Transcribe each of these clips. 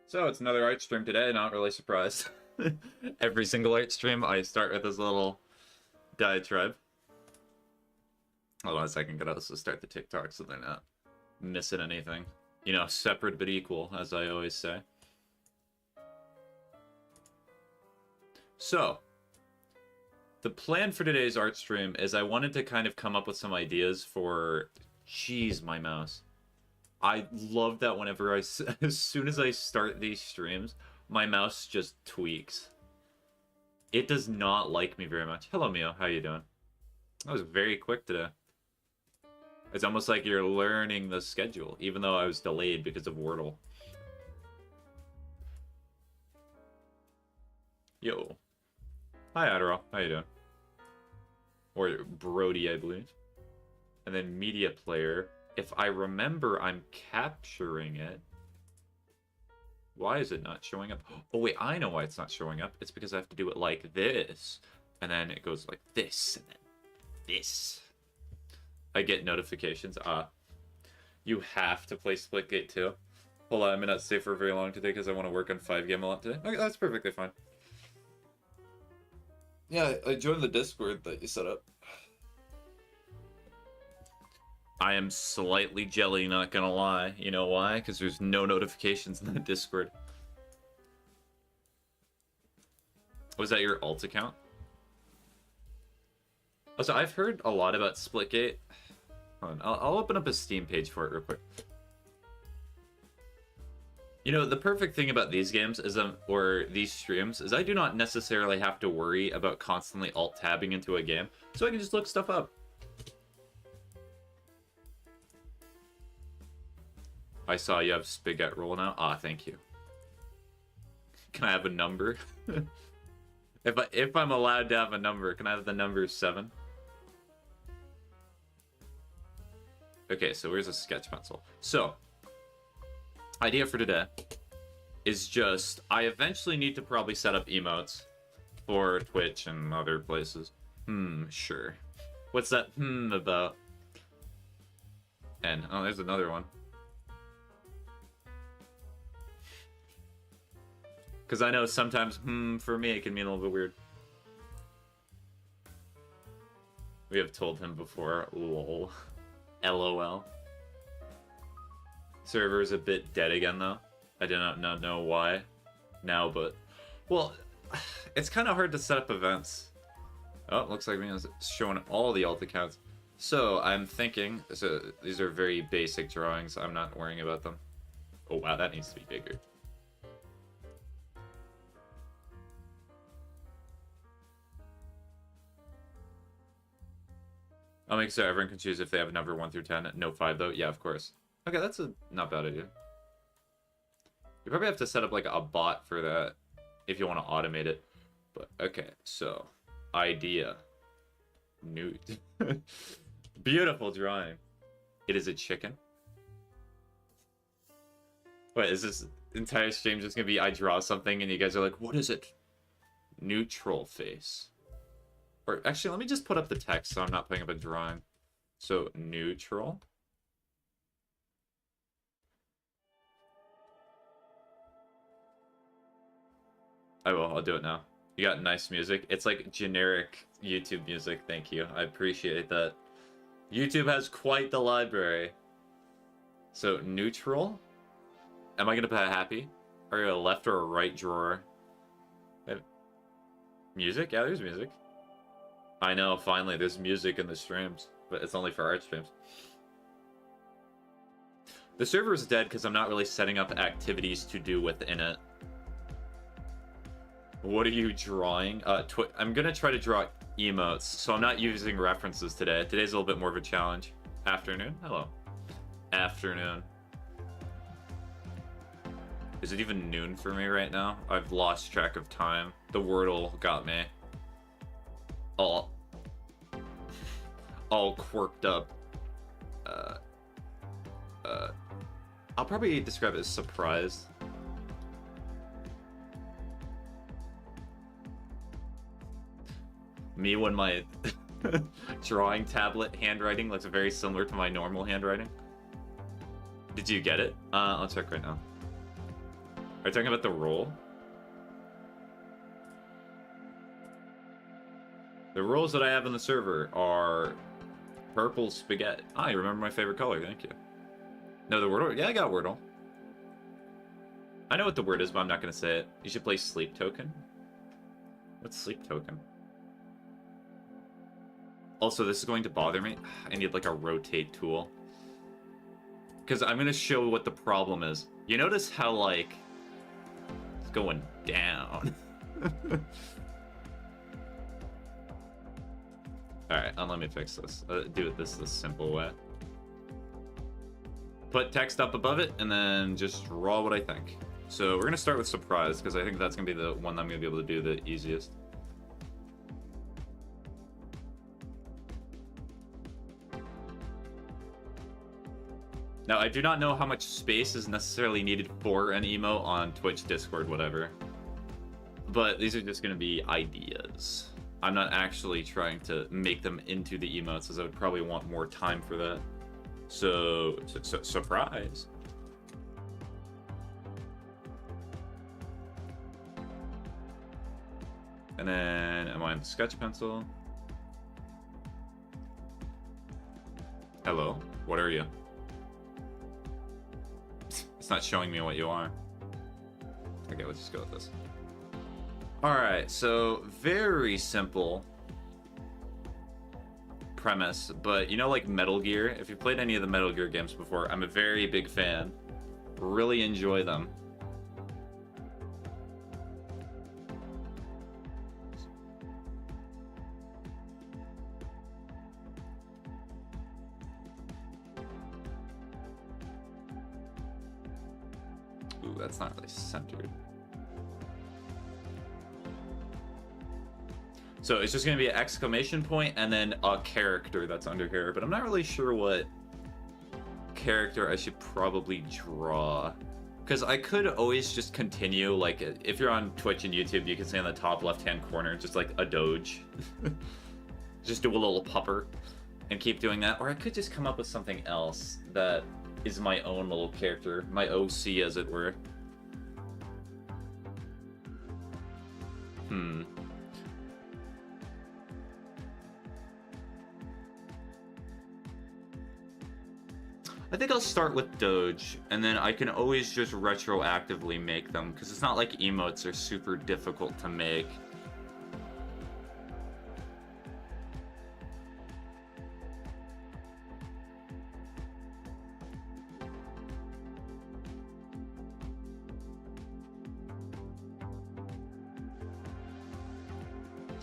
So it's another art stream today, not really surprised. Every single art stream, I start with this little diatribe. Hold on a second, gotta also start the TikTok so they're not missing anything. You know, separate but equal, as I always say. So, the plan for today's art stream is I wanted to kind of come up with some ideas for... Jeez, my mouse. I love that whenever as soon as I start these streams, my mouse just tweaks. It does not like me very much. Hello, Mio. How you doing? That was very quick today. It's almost like you're learning the schedule, even though I was delayed because of Wordle. Yo. Hi, Adderall. How you doing? Or Brody, I believe. And then media player. If I remember, I'm capturing it. Why is it not showing up? Oh, wait, I know why it's not showing up. It's because I have to do it like this. And then it goes like this, and then this. I get notifications. You have to play Splitgate too. Hold on, I may not stay for very long today because I want to work on 5 game a lot today. Okay, that's perfectly fine. Yeah, I joined the Discord that you set up. I am slightly jelly, not gonna lie. You know why? Because there's no notifications in the Discord. Was that your alt account? Also, I've heard a lot about Splitgate. Hold on, I'll open up a Steam page for it real quick. You know, the perfect thing about these games is, or these streams, is I do not necessarily have to worry about constantly alt-tabbing into a game, so I can just look stuff up. I saw you have spaghetti roll now. Thank you. Can I have a number? if I'm allowed to have a number, can I have the number 7? Okay, so where's a sketch pencil? So, idea for today is just, I eventually need to probably set up emotes for Twitch and other places. Sure. What's that about? And, oh, there's another one. Because I know sometimes, for me, it can mean a little bit weird. We have told him before, lol. LOL. Server is a bit dead again, though. I do not know why now, but... Well, it's kind of hard to set up events. Oh, it looks like it's showing all the alt accounts. So, I'm thinking... So, these are very basic drawings. I'm not worrying about them. Oh, wow, that needs to be bigger. I'll make so everyone can choose if they have a number 1 through 10. No 5, though. Yeah, of course. Okay, that's a not bad idea. You probably have to set up like a bot for that if you want to automate it. But okay, so idea. Nude. Beautiful drawing. It is a chicken. Wait, is this entire stream just gonna be I draw something and you guys are like, what is it? Neutral face. Or actually, let me just put up the text so I'm not putting up a drawing. So, neutral. I will, I'll do it now. You got nice music. It's like generic YouTube music, thank you. I appreciate that. YouTube has quite the library. So, neutral. Am I gonna put happy? Are you a left or a right drawer? Music? Yeah, there's music. I know, finally, there's music in the streams, but it's only for art streams. The server is dead because I'm not really setting up activities to do within it. What are you drawing? I'm gonna try to draw emotes, so I'm not using references today. Today's a little bit more of a challenge. Afternoon? Hello. Afternoon. Is it even noon for me right now? I've lost track of time. The Wordle got me. All quirked up. I'll probably describe it as surprised. Me when my drawing tablet handwriting looks very similar to my normal handwriting. Did you get it? I'll check right now. Are you talking about the roll? The rolls that I have in the server are purple spaghetti. Ah, you remember my favorite color, thank you. No, the Wordle? Yeah, I got Wordle. I know what the word is, but I'm not going to say it. You should play Sleep Token. What's Sleep Token? Also, this is going to bother me. I need, like, a rotate tool. Because I'm going to show what the problem is. You notice how, like, it's going down. Alright, let me fix this. Do it this simple way. Put text up above it, and then just draw what I think. So we're going to start with surprise, because I think that's going to be the one I'm going to be able to do the easiest. Now, I do not know how much space is necessarily needed for an emote on Twitch, Discord, whatever. But these are just going to be ideas. I'm not actually trying to make them into the emotes, as I would probably want more time for that. So surprise. And then, am I on the sketch pencil? Hello, what are you? It's not showing me what you are. Okay, let's just go with this. Alright, so very simple premise, but you know, like Metal Gear? If you've played any of the Metal Gear games before, I'm a very big fan. Really enjoy them. Ooh, that's not really centered. So it's just going to be an exclamation point and then a character that's under here, but I'm not really sure what character I should probably draw. Because I could always just continue, like, if you're on Twitch and YouTube, you can see in the top left-hand corner, just like a Doge. Just do a little pupper and keep doing that. Or I could just come up with something else that is my own little character, my OC, as it were. I think I'll start with Doge, and then I can always just retroactively make them, because it's not like emotes are super difficult to make.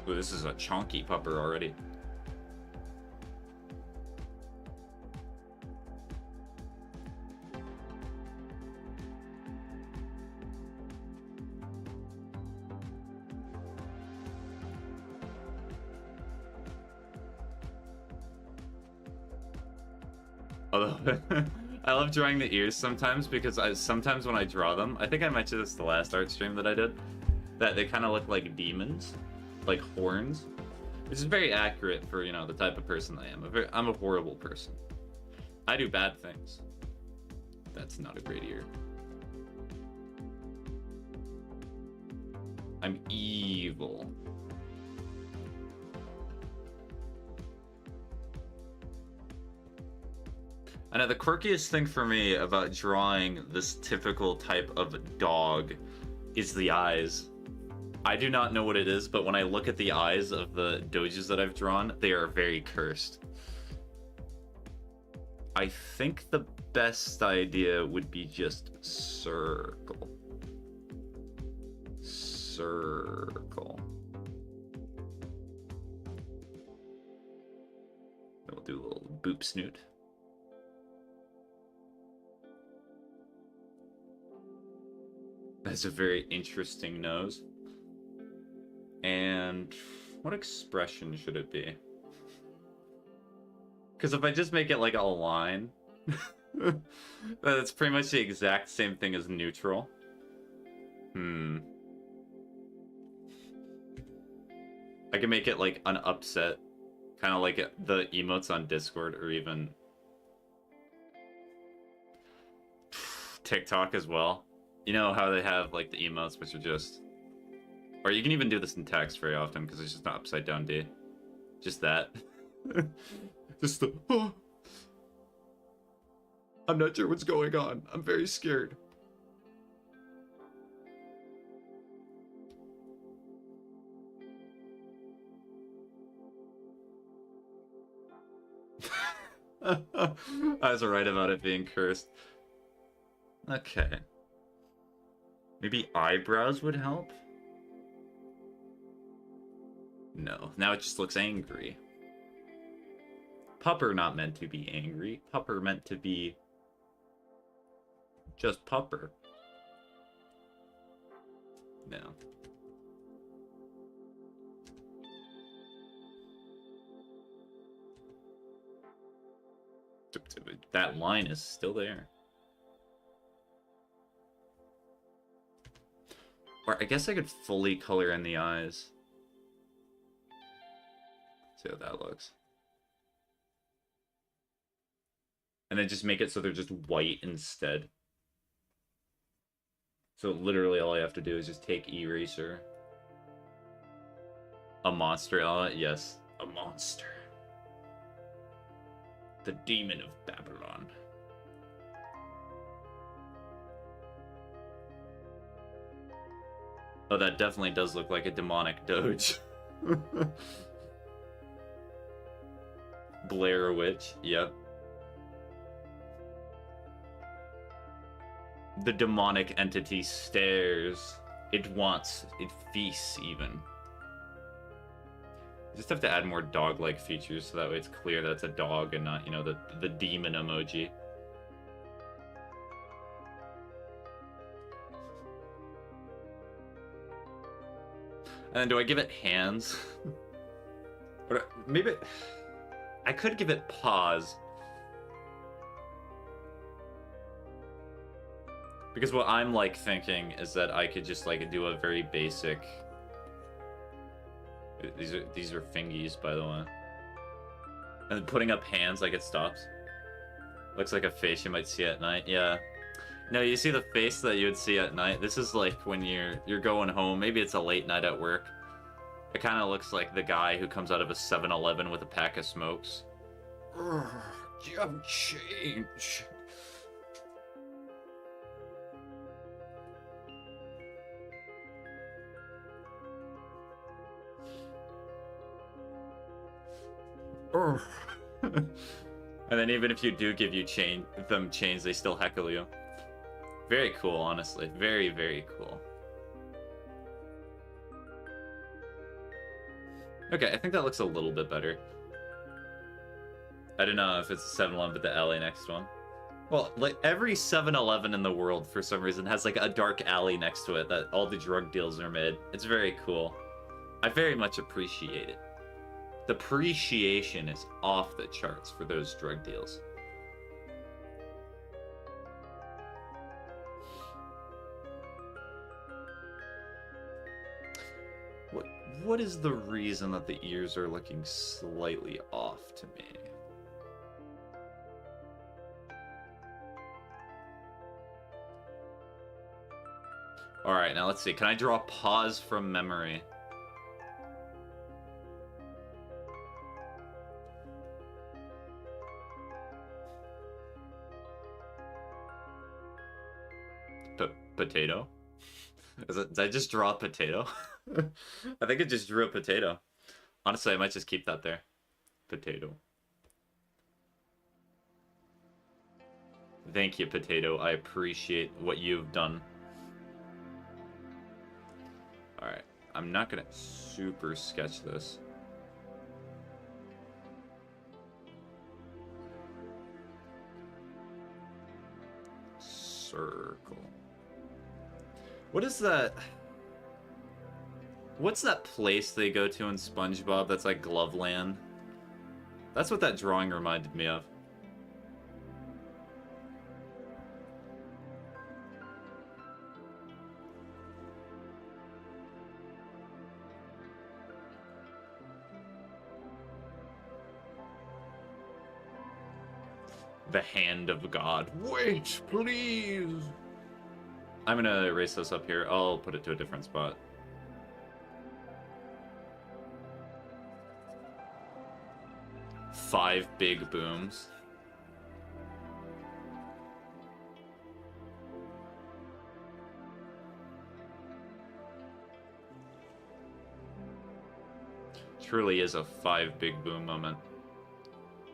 Ooh, this is a chunky pupper already. I love drawing the ears sometimes, because sometimes when I draw them, I think I mentioned this the last art stream that I did, that they kind of look like demons, like horns, which is very accurate for, you know, the type of person I am. I'm a horrible person. I do bad things. That's not a great ear. I'm evil. I know the quirkiest thing for me about drawing this typical type of dog is the eyes. I do not know what it is, but when I look at the eyes of the doges that I've drawn, they are very cursed. I think the best idea would be just circle. Circle. Then we'll do a little boop snoot. That's a very interesting nose. And what expression should it be? Because if I just make it like a line, that's pretty much the exact same thing as neutral. I can make it like an upset, kind of like the emotes on Discord, or even TikTok as well. You know how they have like the emotes, which are just, or you can even do this in text very often because it's just not upside down D. Just that. Just the, oh, I'm not sure what's going on. I'm very scared. I was right about it being cursed. Okay. Maybe eyebrows would help? No. Now it just looks angry. Pupper not meant to be angry. Pupper meant to be just pupper. No. That line is still there. Or I guess I could fully color in the eyes. See how that looks. And then just make it so they're just white instead. So literally all I have to do is just take eraser. A monster element? Yes, a monster. The demon of Babylon. Oh, that definitely does look like a demonic doge. Blair Witch, yep. The demonic entity stares. It wants, it feasts even. You just have to add more dog-like features so that way it's clear that it's a dog and not, you know, the demon emoji. And then do I give it hands? Or maybe I could give it paws. Because what I'm like thinking is that I could just like do a very basic. These are fingies, by the way. And then putting up hands like it stops. Looks like a face you might see at night. Yeah. No, you see the face that you would see at night. This is like when you're going home. Maybe it's a late night at work. It kind of looks like the guy who comes out of a 7-Eleven with a pack of smokes. Jump change. And then even if you do give you them chains, they still heckle you. Very cool, honestly. Very, very cool. Okay, I think that looks a little bit better. I don't know if it's the 7-Eleven, but the alley next one. Well, like every 7-Eleven in the world, for some reason, has like a dark alley next to it that all the drug deals are made. It's very cool. I very much appreciate it. The appreciation is off the charts for those drug deals. What is the reason that the ears are looking slightly off to me? Alright, now let's see. Can I draw paws from memory? Potato? Did I just draw a potato? I think I just drew a potato. Honestly, I might just keep that there. Potato. Thank you, Potato. I appreciate what you've done. Alright. I'm not gonna super sketch this. Circle. What is that? What's that place they go to in SpongeBob that's like Gloveland? That's what that drawing reminded me of. The hand of God. Wait, please. I'm gonna erase this up here. I'll put it to a different spot. Five big booms. Truly is a 5 big boom moment.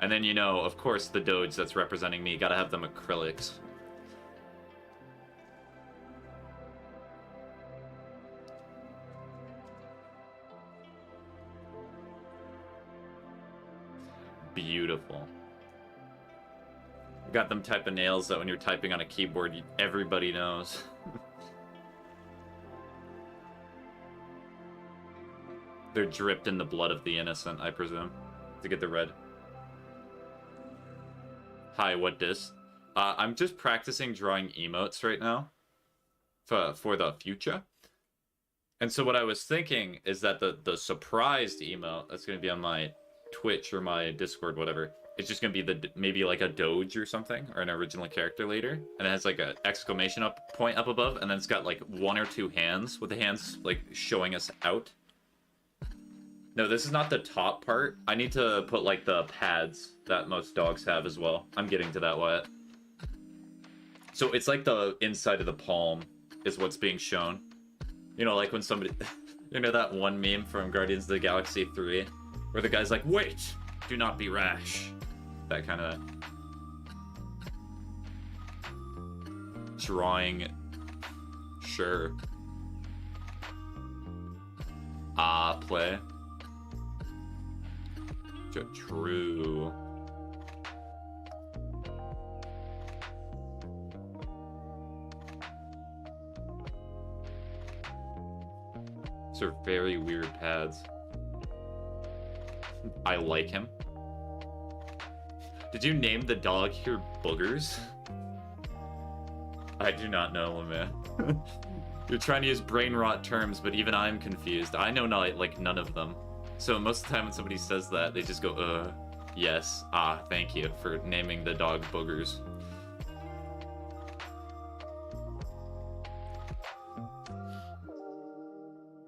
And then, you know, of course, the Doge that's representing me, gotta have them acrylics. Beautiful. Got them type of nails that when you're typing on a keyboard, everybody knows. They're dripped in the blood of the innocent, I presume, to get the red. Hi, what dis? I'm just practicing drawing emotes right now for the future. And so what I was thinking is that the surprised emote that's going to be on my Twitch or my Discord, whatever, it's just going to be maybe like a Doge or something, or an original character later, and it has like an exclamation point up above, and then it's got like 1 or 2 hands, with the hands like showing us out. No, this is not the top part. I need to put like the pads that most dogs have as well. I'm getting to that, Wyatt. So it's like the inside of the palm is what's being shown. You know, like when somebody... you know that one meme from Guardians of the Galaxy 3? Where the guy's like, wait! Do not be rash. That kind of... drawing... Sure. Play. True. These are very weird pads. I like him. Did you name the dog here Boogers? I do not know, man. You're trying to use brain rot terms, but even I'm confused. I know like none of them. So most of the time when somebody says that, they just go, yes, thank you for naming the dog Boogers.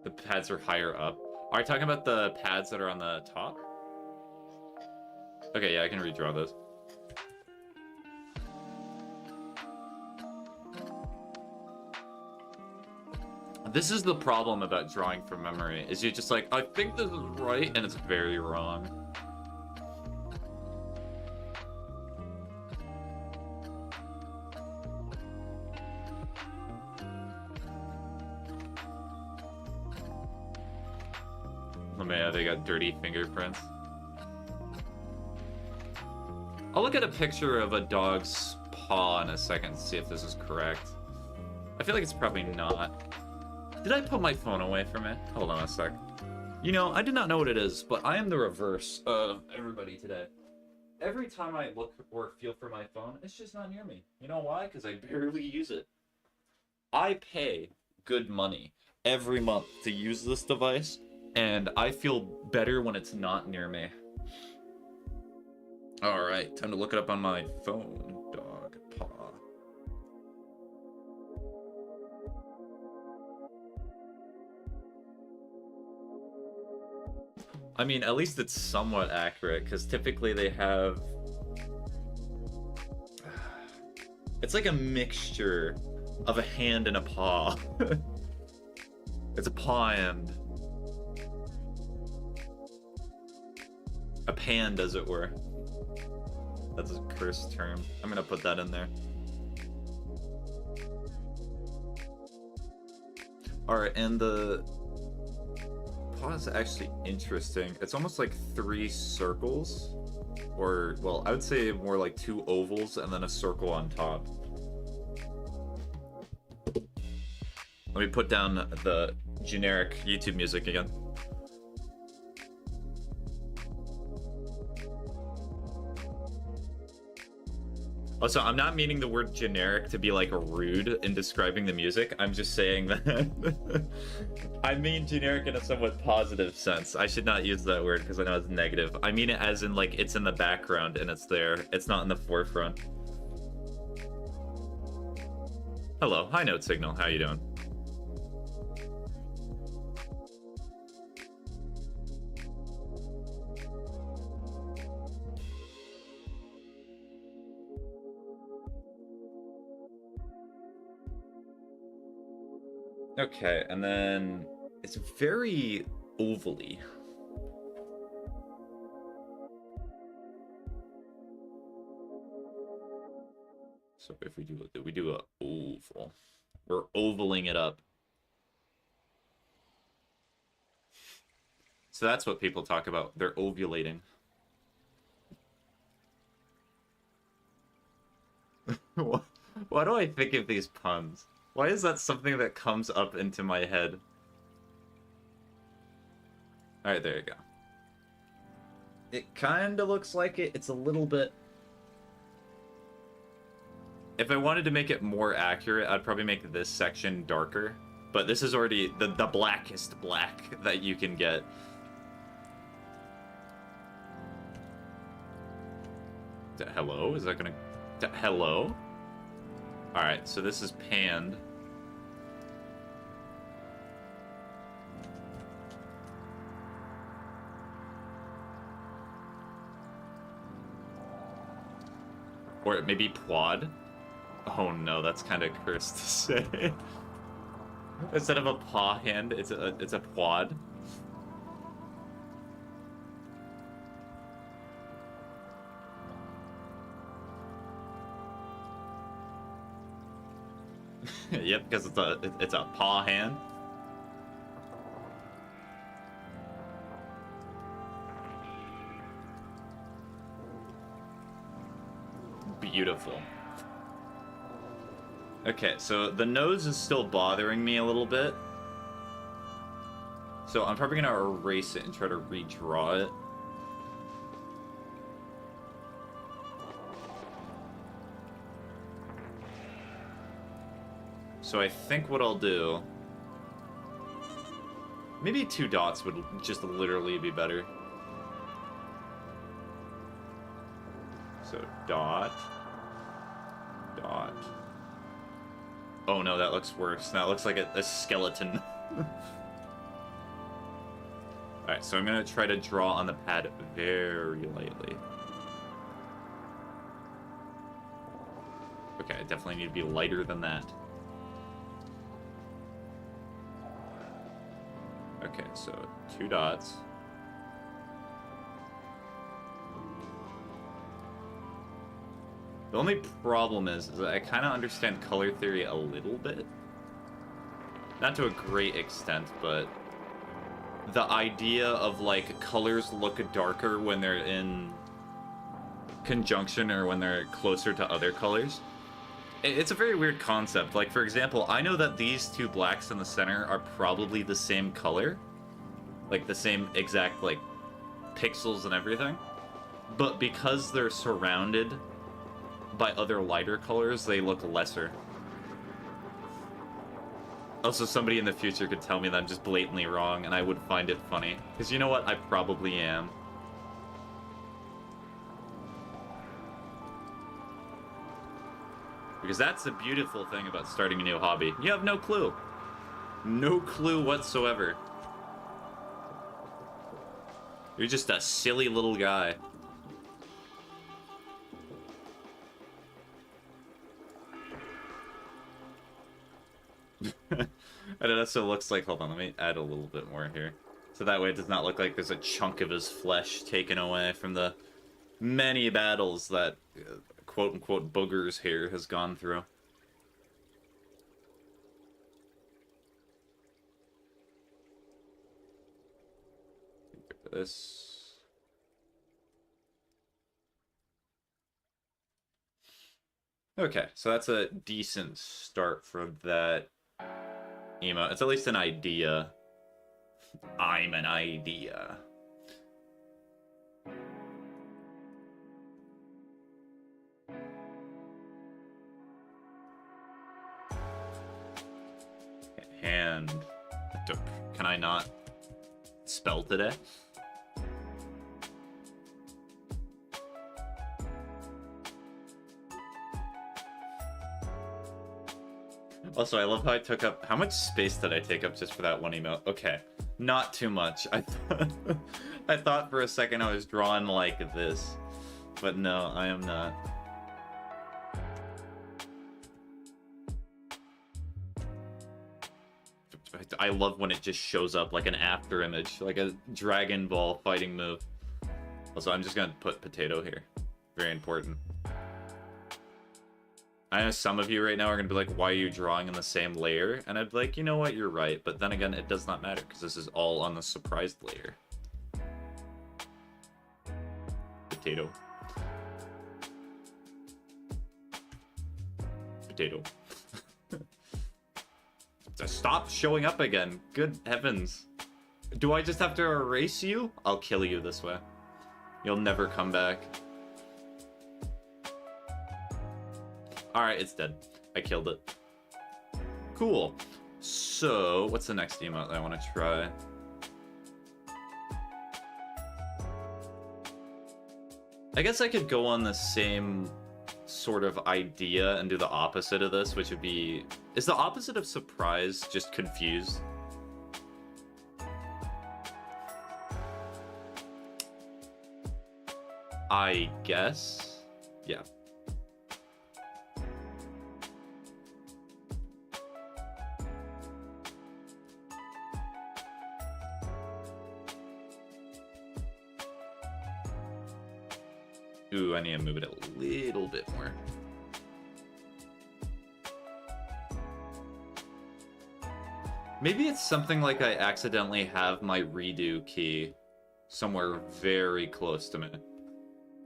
The pads are higher up. Are you talking about the pads that are on the top? Okay, yeah, I can redraw those. This is the problem about drawing from memory, is you're just like, I think this is right, and it's very wrong. Oh man, they got dirty fingerprints. I'll look at a picture of a dog's paw in a second to see if this is correct. I feel like it's probably not. Did I put my phone away from it? Hold on a sec. You know, I did not know what it is, but I am the reverse of everybody today. Every time I look or feel for my phone, it's just not near me. You know why? Because I barely use it. I pay good money every month to use this device, and I feel better when it's not near me. Alright, time to look it up on my phone. Dog paw. I mean, at least it's somewhat accurate, because typically they have... It's like a mixture of a hand and a paw. It's a paw and... a pand, as it were. That's a cursed term. I'm gonna put that in there. Alright, and the... paw is actually interesting. It's almost like 3 circles, or, well, I would say more like 2 ovals and then a circle on top. Let me put down the generic YouTube music again. Also, I'm not meaning the word generic to be like rude in describing the music. I'm just saying that I mean generic in a somewhat positive sense. I should not use that word because I know it's negative. I mean it as in like it's in the background and it's there. It's not in the forefront. Hello, high note signal. How you doing? Okay, and then it's very ovally. So if we do a oval, we're ovaling it up. So that's what people talk about. They're ovulating. Why do I think of these puns? Why is that something that comes up into my head? Alright, there you go. It kind of looks like it. It's a little bit... If I wanted to make it more accurate, I'd probably make this section darker. But this is already the blackest black that you can get. Hello? Is that gonna... Hello? Alright, so this is panned. Or maybe quad? Oh no, that's kind of cursed to say. Instead of a paw hand, it's a quad. Yep, because it's a paw hand. Beautiful. Okay, so the nose is still bothering me a little bit. So I'm probably gonna erase it and try to redraw it. So I think what I'll do... Maybe 2 dots would just literally be better. So dot. Dot. Oh no, that looks worse. That looks like a skeleton. Alright, so I'm gonna try to draw on the pad very lightly. Okay, I definitely need to be lighter than that. Okay, so 2 dots. The only problem is that I kind of understand color theory a little bit. Not to a great extent, but the idea of, like, colors look darker when they're in conjunction or when they're closer to other colors. It's a very weird concept. Like, for example, I know that these 2 blacks in the center are probably the same color. Like, the same exact, like, pixels and everything. But because they're surrounded by other lighter colors, they look lesser. Also, somebody in the future could tell me that I'm just blatantly wrong, and I would find it funny. Because you know what? I probably am. Because that's the beautiful thing about starting a new hobby. You have no clue. No clue whatsoever. You're just a silly little guy. And it also looks like, hold on, let me add a little bit more here. So that way it does not look like there's a chunk of his flesh taken away from the many battles that quote-unquote boogers here has gone through. This. Okay, so that's a decent start for that emote. It's at least an idea. I'm an idea. Hand. Can I not spell today? Also, I love how I took up... How much space did I take up just for that one emote? Okay, not too much. I thought for a second I was drawn like this. But no, I am not. I love when it just shows up like an after image, like a Dragon Ball fighting move. Also, I'm just gonna put potato here. Very important. I know some of you right now are gonna be like, why are you drawing in the same layer? And I'd be like, you know what, you're right. But then again, it does not matter because this is all on the surprised layer. Potato. Potato. Stop showing up again. Good heavens. Do I just have to erase you? I'll kill you this way. You'll never come back. Alright, it's dead. I killed it. Cool. So, what's the next emote that I want to try? I guess I could go on the same sort of idea and do the opposite of this, which would be... Is the opposite of surprise just confused? I guess. Yeah. Ooh, I need to move it a little bit more. Maybe it's something like I accidentally have my redo key somewhere very close to me.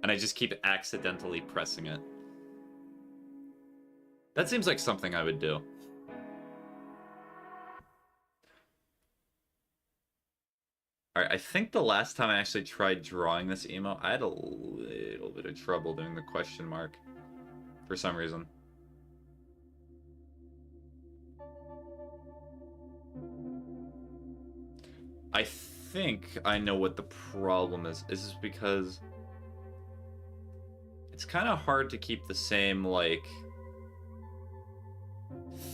And I just keep accidentally pressing it. That seems like something I would do. Alright, I think the last time I actually tried drawing this emo, I had a little bit of trouble doing the question mark. For some reason. I think I know what the problem is. Is this because it's kind of hard to keep the same, like,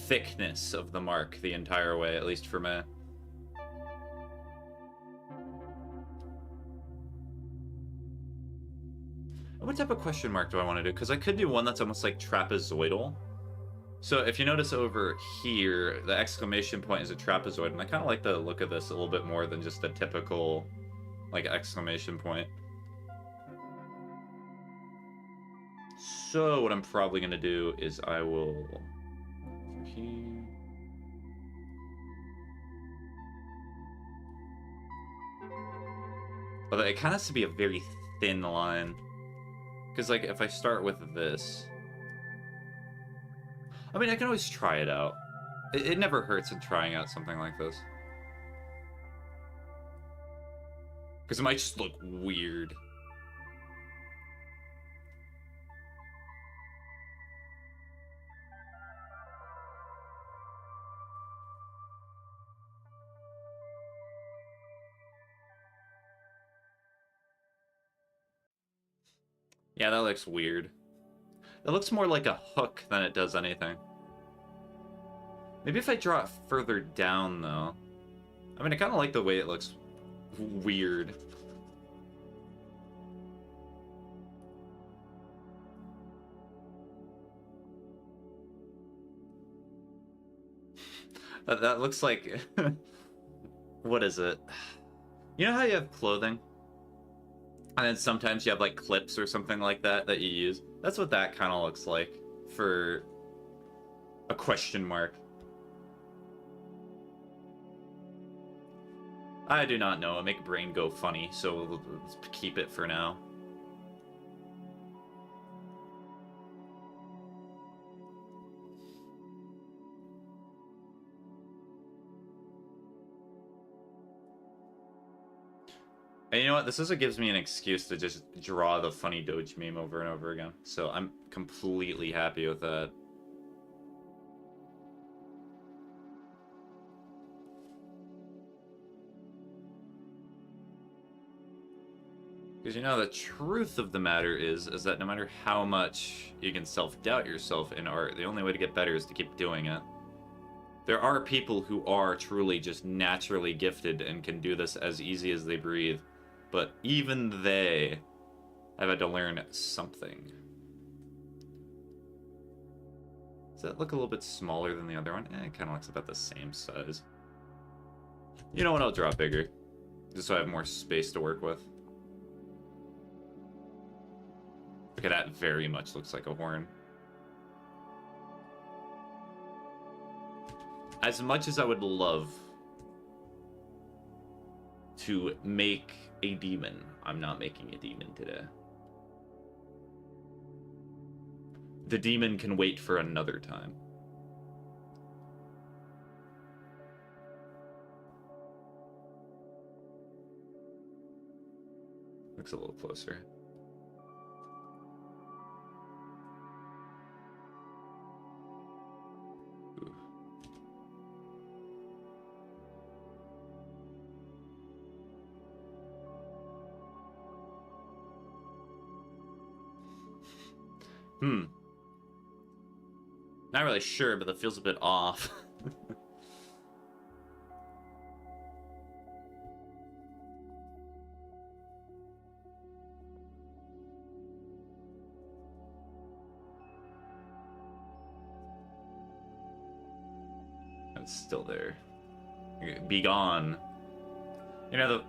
thickness of the mark the entire way, at least for me. What type of question mark do I want to do? Because I could do one that's almost like trapezoidal. So if you notice over here, the exclamation point is a trapezoid, and I kind of like the look of this a little bit more than just a typical, like, exclamation point. So what I'm probably going to do is I will... But it kind of has to be a very thin line. Because, like, if I start with this... I mean, I can always try it out. It never hurts in trying out something like this. Because it might just look weird. Yeah, that looks weird. It looks more like a hook than it does anything. Maybe if I draw it further down, though. I mean, I kind of like the way it looks weird. That looks like... What is it? You know how you have clothing? And then sometimes you have, like, clips or something like that that you use? That's what that kind of looks like for a question mark. I do not know. It make brain go funny, so let's keep it for now. And you know what? This also gives me an excuse to just draw the funny Doge meme over and over again. So I'm completely happy with that. Because, you know, the truth of the matter is that no matter how much you can self-doubt yourself in art, the only way to get better is to keep doing it. There are people who are truly just naturally gifted and can do this as easy as they breathe, but even they have had to learn something. Does that look a little bit smaller than the other one? It kind of looks about the same size. You know what? I'll draw bigger, just so I have more space to work with. Okay, that very much looks like a horn. As much as I would love to make a demon, I'm not making a demon today. The demon can wait for another time. Looks a little closer. Not really sure, but that feels a bit off. It's still there. Be gone. You know,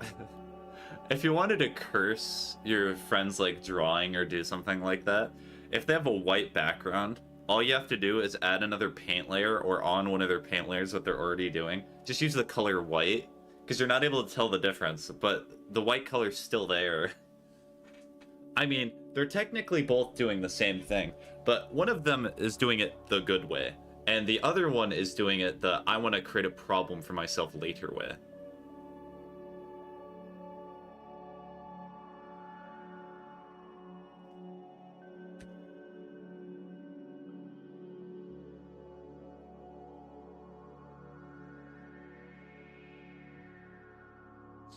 if you wanted to curse your friends like drawing or do something like that, if they have a white background, all you have to do is add another paint layer or on one of their paint layers that they're already doing. Just use the color white, because you're not able to tell the difference, but the white color's still there. I mean, they're technically both doing the same thing, but one of them is doing it the good way, and the other one is doing it the I want to create a problem for myself later way.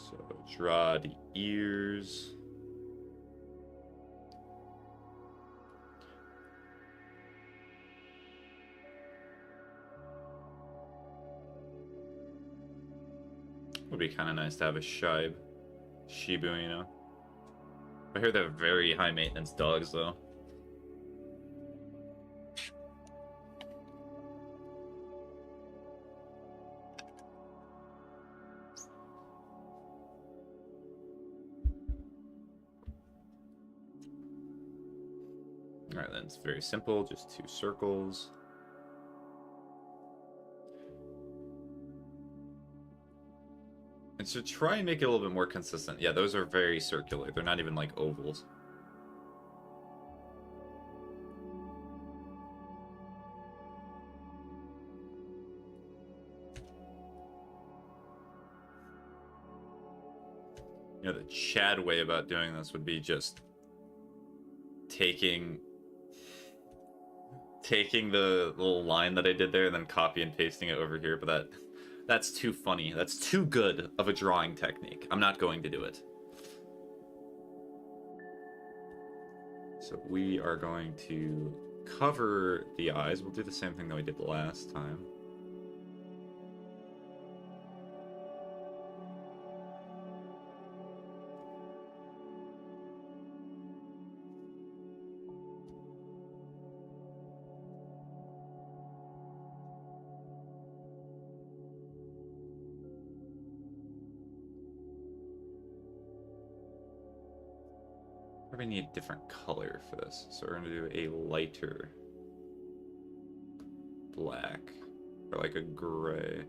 So draw the ears. Would be kind of nice to have a Shibu, you know. I hear they're very high maintenance dogs though. Alright, then it's very simple, just 2 circles. And so try and make it a little bit more consistent. Yeah, those are very circular. They're not even like ovals. You know, the Chad way about doing this would be just taking the little line that I did there and then copy and pasting it over here, but that's too funny. That's too good of a drawing technique. I'm not going to do it. So we are going to cover the eyes. We'll do the same thing that we did last time. We need a different color for this, so we're going to do a lighter black, or like a gray.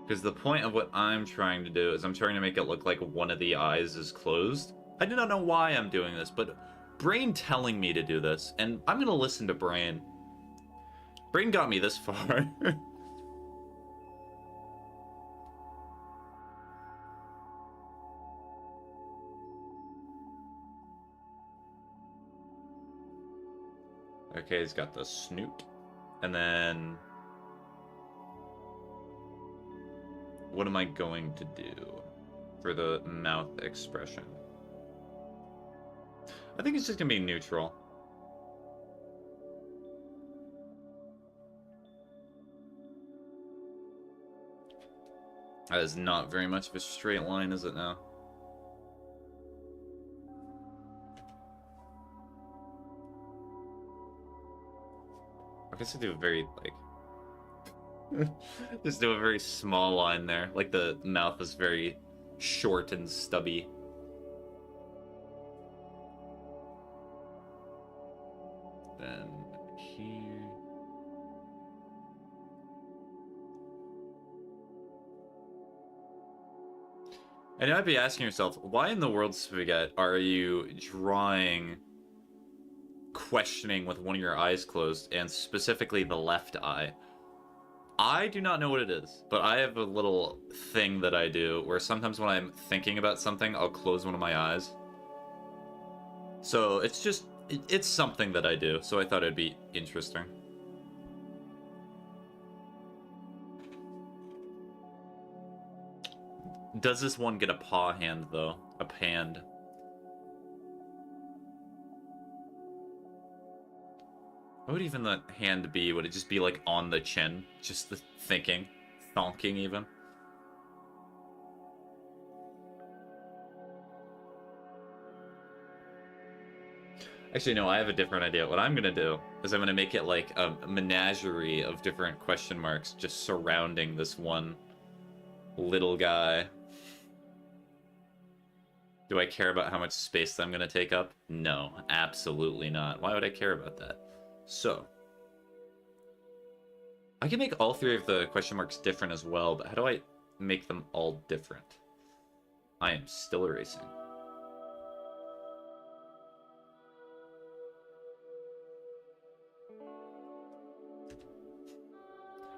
Because the point of what I'm trying to do is I'm trying to make it look like one of the eyes is closed. I do not know why I'm doing this, but Brain telling me to do this, and I'm going to listen to Brain. Brain got me this far. Okay, he's got the snoot. And then what am I going to do for the mouth expression? I think it's just gonna be neutral. That is not very much of a straight line, is it now? I guess I do a very, like... just do a very small line there. Like, the mouth is very short and stubby. Then here... And you might be asking yourself, why in the world, Spaghetti, are you drawing questioning with one of your eyes closed, and specifically the left eye? I do not know what it is, but I have a little thing that I do where sometimes when I'm thinking about something, I'll close one of my eyes. So it's just, it's something that I do, so I thought it'd be interesting. Does this one get a paw hand, though? A hand. What would even the hand be? Would it just be, like, on the chin? Just the thinking? Thonking, even? Actually, no, I have a different idea. What I'm gonna do is I'm gonna make it, like, a menagerie of different question marks just surrounding this one little guy. Do I care about how much space I'm gonna take up? No, absolutely not. Why would I care about that? So, I can make all three of the question marks different as well, but how do I make them all different? I am still erasing.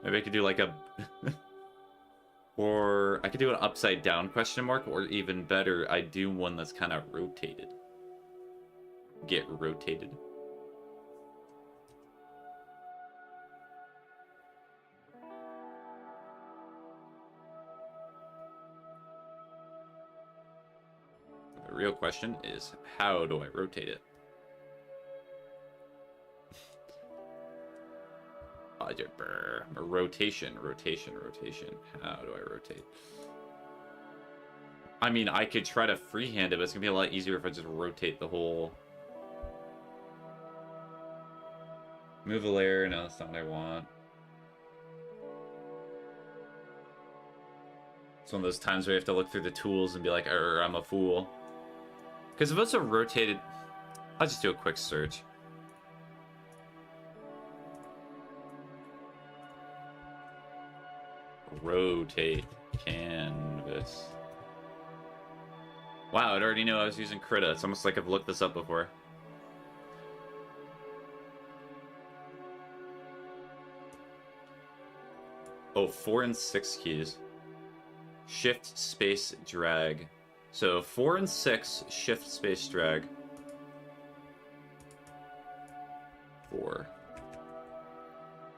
Maybe I could do like a... or I could do an upside down question mark, or even better, I do one that's kind of rotated. Get rotated. The real question is, how do I rotate it? Rotation. How do I rotate? I mean, I could try to freehand it, but it's gonna be a lot easier if I just rotate the whole... Move a layer. No, that's not what I want. It's one of those times where you have to look through the tools and be like, I'm a fool. Because if it's a rotated... I'll just do a quick search. Rotate canvas. Wow, I'd already knew I was using Krita. It's almost like I've looked this up before. Oh, 4 and 6 keys. Shift, space, drag. So 4 and 6, shift, space, drag. 4.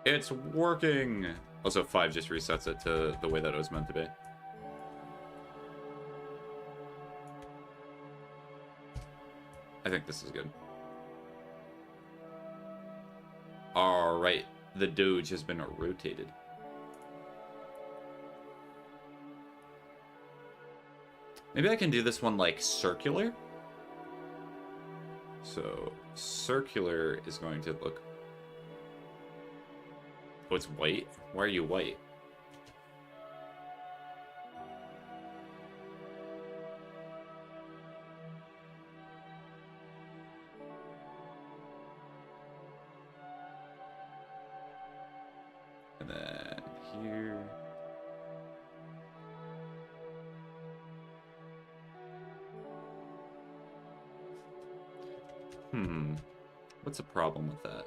It's working! Also, 5 just resets it to the way that it was meant to be. I think this is good. Alright, the Doge has been rotated. Maybe I can do this one like circular. So, circular is going to look... Oh, it's white? Why are you white? And then here... What's the problem with that?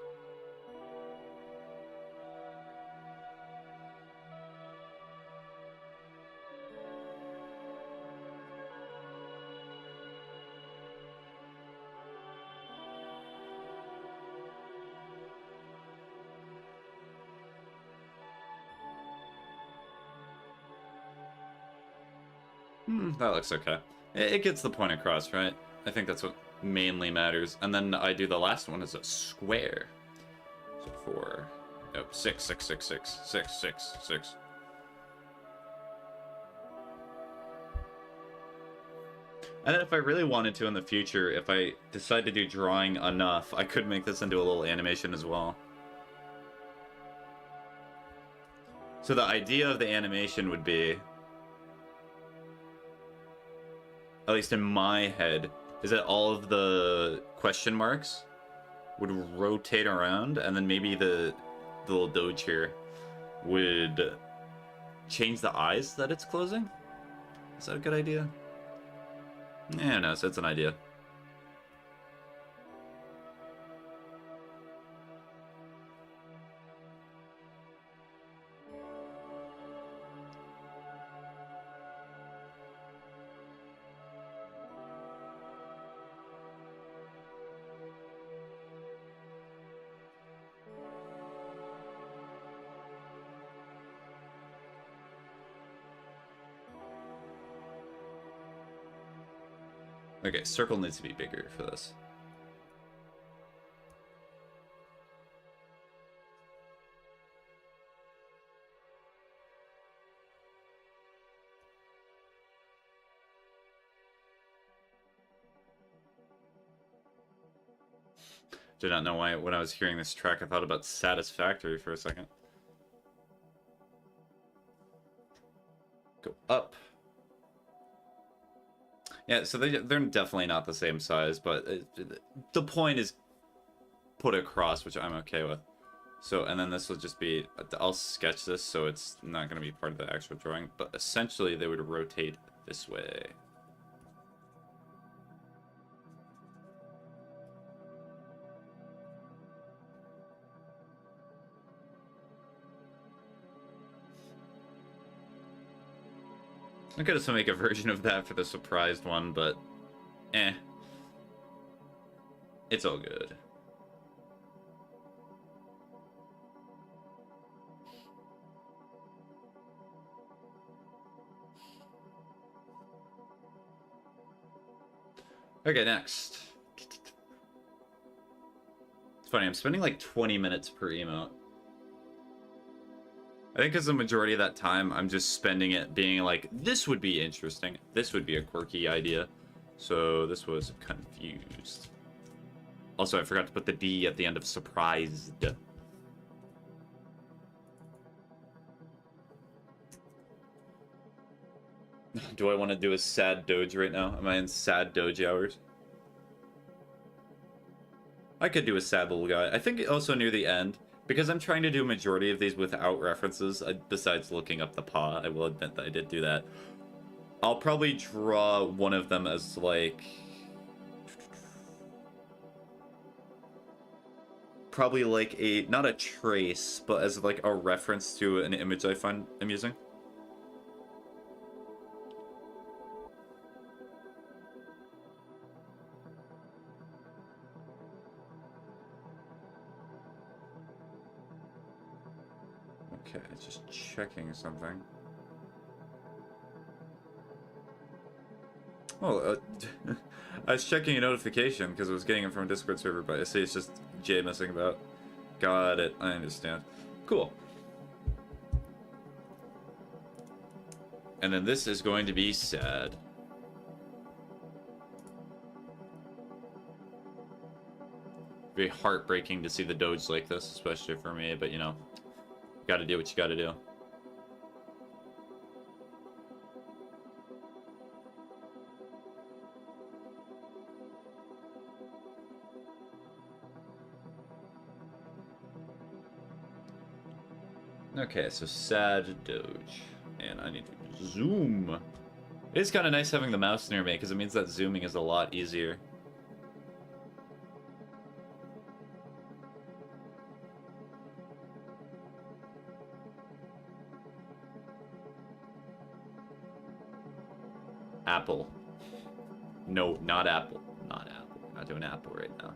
That looks okay. It gets the point across, right? I think that's what mainly matters. And then I do the last one as a square. So 4, oh, 6, 6, 6, 6, 6, 6, 6. And then if I really wanted to in the future, if I decide to do drawing enough, I could make this into a little animation as well. So the idea of the animation would be, at least in my head, is that all of the question marks would rotate around, and then maybe the little doge here would change the eyes that it's closing? Is that a good idea? Yeah, no, so it's an idea. Okay, circle needs to be bigger for this. Did not know why when I was hearing this track I thought about Satisfactory for a second. Go up. Yeah, so they're definitely not the same size, but the point is put across, which I'm okay with. So, and then this will just be, I'll sketch this so it's not going to be part of the actual drawing, but essentially they would rotate this way. I could also make a version of that for the surprised one, but eh. It's all good. Okay, next. It's funny, I'm spending like 20 minutes per emote. I think because the majority of that time, I'm just spending it being like, this would be interesting. This would be a quirky idea. So this was confused. Also, I forgot to put the D at the end of surprised. Do I want to do a sad doge right now? Am I in sad doge hours? I could do a sad little guy. I think also near the end, because I'm trying to do a majority of these without references, besides looking up the paw, I will admit that I did do that. I'll probably draw one of them as, like... probably like a, not a trace, but as like a reference to an image I find amusing. Okay, just checking something. Oh, I was checking a notification because I was getting it from a Discord server, but I see it's just Jay messing about. Got it, I understand. Cool. And then this is going to be sad. Very heartbreaking to see the doge like this, especially for me, but you know, gotta do what you gotta do. Okay, so sad doge. And I need to zoom. It is kind of nice having the mouse near me, because it means that zooming is a lot easier. Apple. No, not Apple. Not Apple. I'm not doing Apple right now.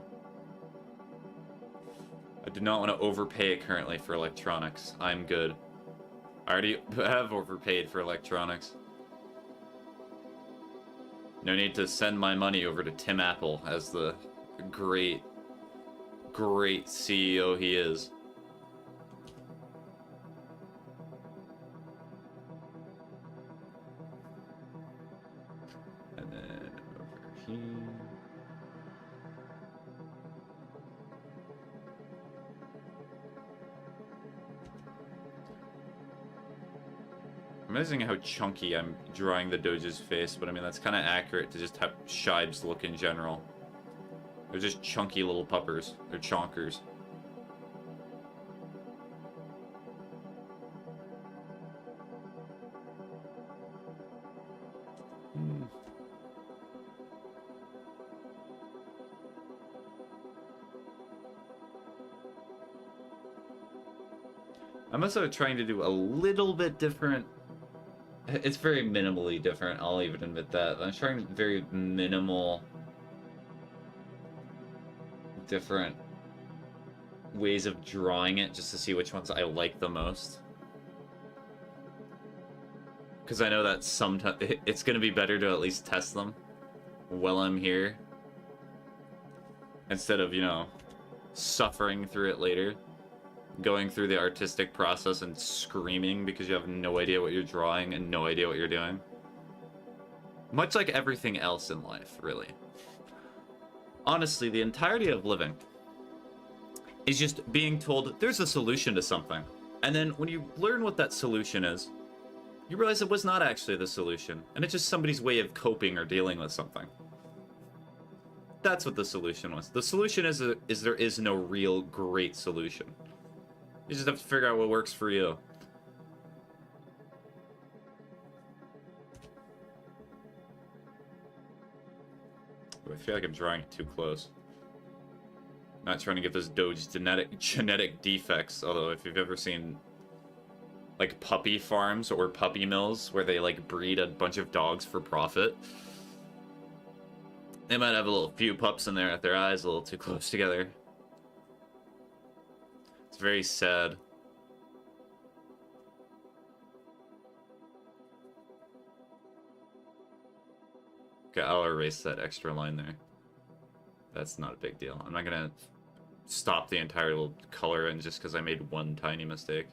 I do not want to overpay currently for electronics. I'm good. I already have overpaid for electronics. No need to send my money over to Tim Apple as the great, great CEO he is. And then amazing how chunky I'm drawing the Doge's face, but I mean, that's kind of accurate to just how Shibes look in general. They're just chunky little puppers. They're chonkers. I'm also trying to do a little bit different. It's very minimally different, I'll even admit that. I'm trying very minimal, different ways of drawing it just to see which ones I like the most. Because I know that sometimes it's going to be better to at least test them while I'm here. Instead of, you know, suffering through it later. Going through the artistic process and screaming because you have no idea what you're drawing and no idea what you're doing. Much like everything else in life, really. Honestly, the entirety of living is just being told there's a solution to something. And then when you learn what that solution is, you realize it was not actually the solution. And it's just somebody's way of coping or dealing with something. That's what the solution was. The solution is there is no real great solution. You just have to figure out what works for you. I feel like I'm drawing it too close. Not trying to give this Doge genetic defects, although if you've ever seen like puppy farms or puppy mills where they like breed a bunch of dogs for profit, they might have a little few pups in there if their eyes a little too close together. It's very sad. Okay, I'll erase that extra line there. That's not a big deal. I'm not gonna stop the entire little color and just because I made one tiny mistake.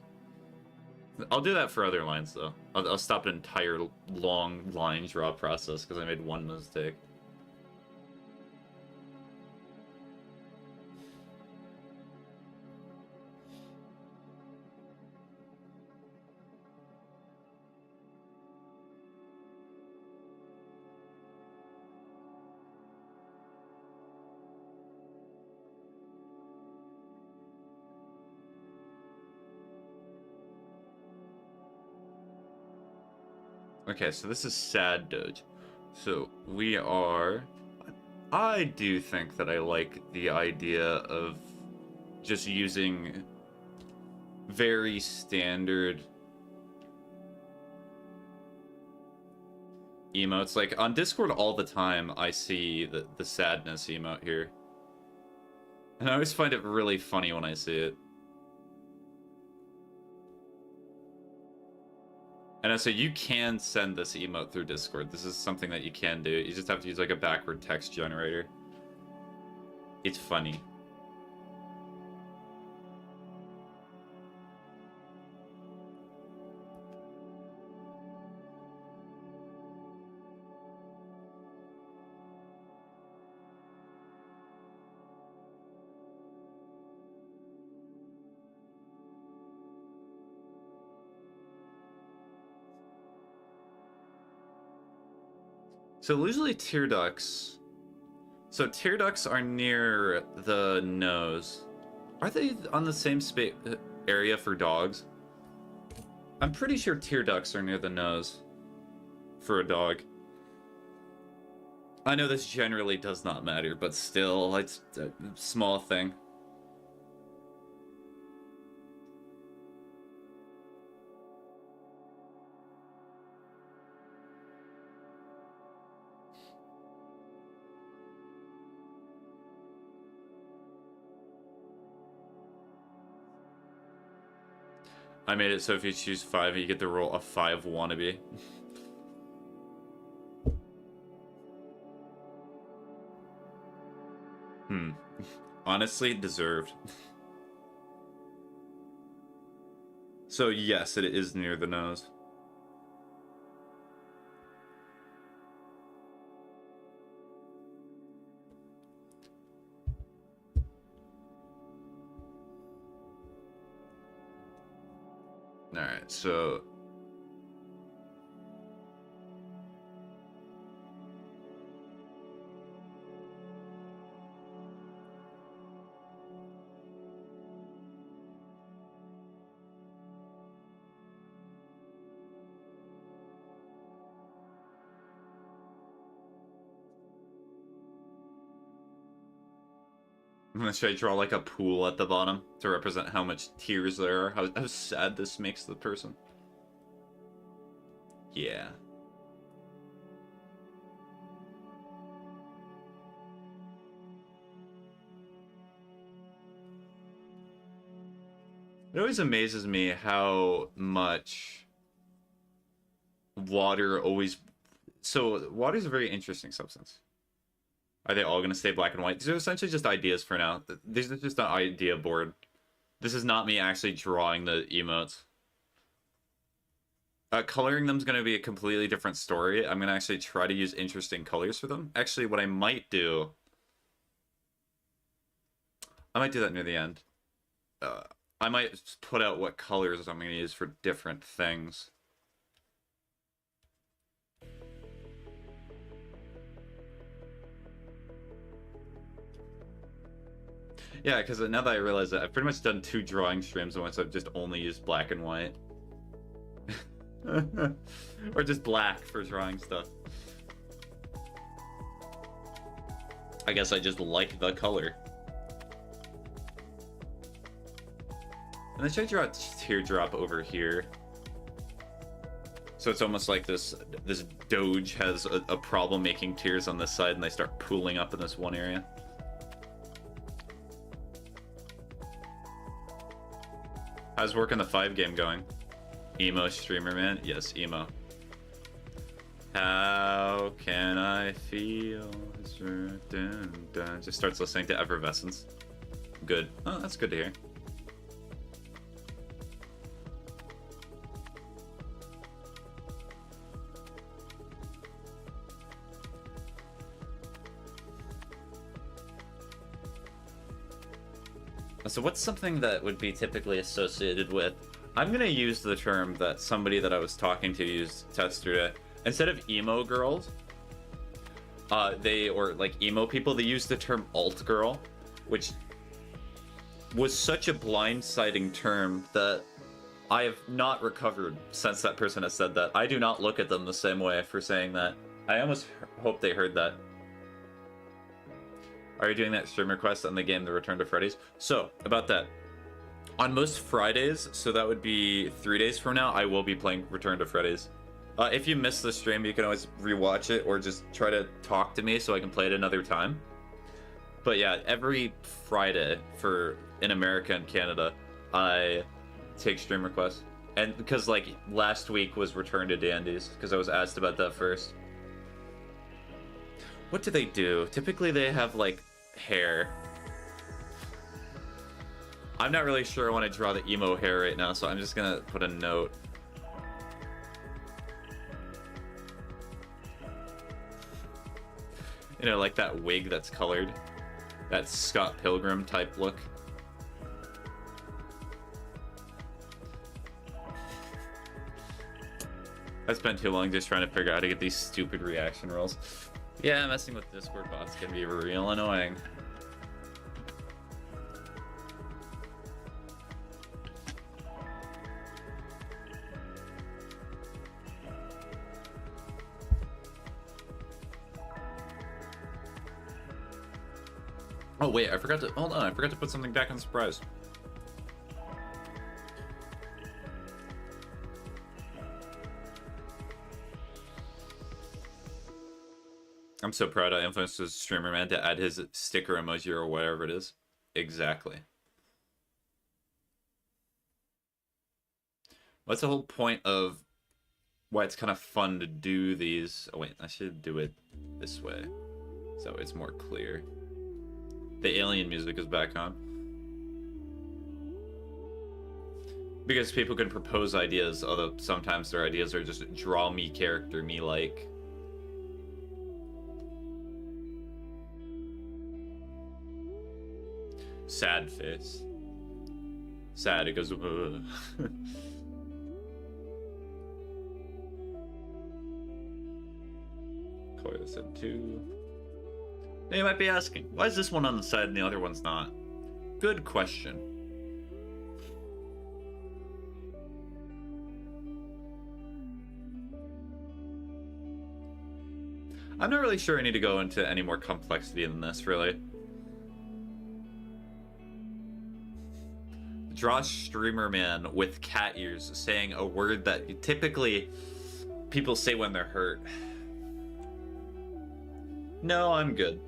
I'll do that for other lines though. I'll stop an entire long line draw process because I made one mistake. Okay, so this is sad Doge. So we are... I do think that I like the idea of just using very standard emotes. Like, on Discord all the time, I see the sadness emote here. And I always find it really funny when I see it. And so you can send this emote through Discord. This is something that you can do. You just have to use like a backward text generator. It's funny. So usually tear ducts. So tear ducts are near the nose. Are they on the same area for dogs? I'm pretty sure tear ducts are near the nose for a dog. I know this generally does not matter, but still, it's a small thing. I made it so if you choose 5, you get to roll a 5 wannabe. Honestly, deserved. So yes, it is near the nose. Alright, so Should I draw like a pool at the bottom to represent how much tears there are? How sad this makes the person? Yeah. It always amazes me how much water always... So, water is a very interesting substance. Are they all going to stay black and white? These are essentially just ideas for now. This is just an idea board. This is not me actually drawing the emotes. Coloring them is going to be a completely different story. I'm going to actually try to use interesting colors for them. Actually, what I might do... I might do that near the end. I might put out what colors I'm going to use for different things. Yeah, because now that I realize that I've pretty much done 2 drawing streams once I've just only used black and white. Or just black for drawing stuff. I guess I just like the color. And then should I draw a teardrop over here? So it's almost like this doge has a problem making tears on this side and they start pooling up in this one area. How's working the 5 game going? Emo streamer, man? Yes, emo. How can I feel? Just starts listening to Effervescence. Good. Oh, that's good to hear. So what's something that would be typically associated with... I'm going to use the term that somebody that I was talking to used yesterday. Instead of emo girls, or like emo people, they use the term alt girl, which was such a blindsiding term that I have not recovered since that person has said that. I do not look at them the same way for saying that. I almost hope they heard that. Are you doing that stream request on the game The Return to Freddy's? So, about that. On most Fridays, so that would be 3 days from now, I will be playing Return to Freddy's. If you missed the stream, you can always rewatch it or just try to talk to me so I can play it another time. But yeah, every Friday in America and Canada, I take stream requests. And because like last week was Return to Dandy's, because I was asked about that first. What do they do? Typically they have like hair. I'm not really sure I want to draw the emo hair right now, so I'm just gonna put a note. You know, like that wig that's colored. That Scott Pilgrim type look. I spent too long just trying to figure out how to get these stupid reaction rolls. Yeah, messing with Discord bots can be real annoying. Oh wait, hold on, I forgot to put something back on surprise. I'm so proud I influenced this streamer, man, to add his sticker emoji or whatever it is. Exactly. What's the whole point of why it's kind of fun to do these? Oh wait, I should do it this way so it's more clear. The alien music is back on. Because people can propose ideas, although sometimes their ideas are just draw me character, me like. Sad face. Sad, it goes, ugh. Color this in too. Now you might be asking, why is this one on the side and the other one's not? Good question. I'm not really sure I need to go into any more complexity than this, really. draw streamer man with cat ears saying a word that typically people say when they're hurt. No, I'm good.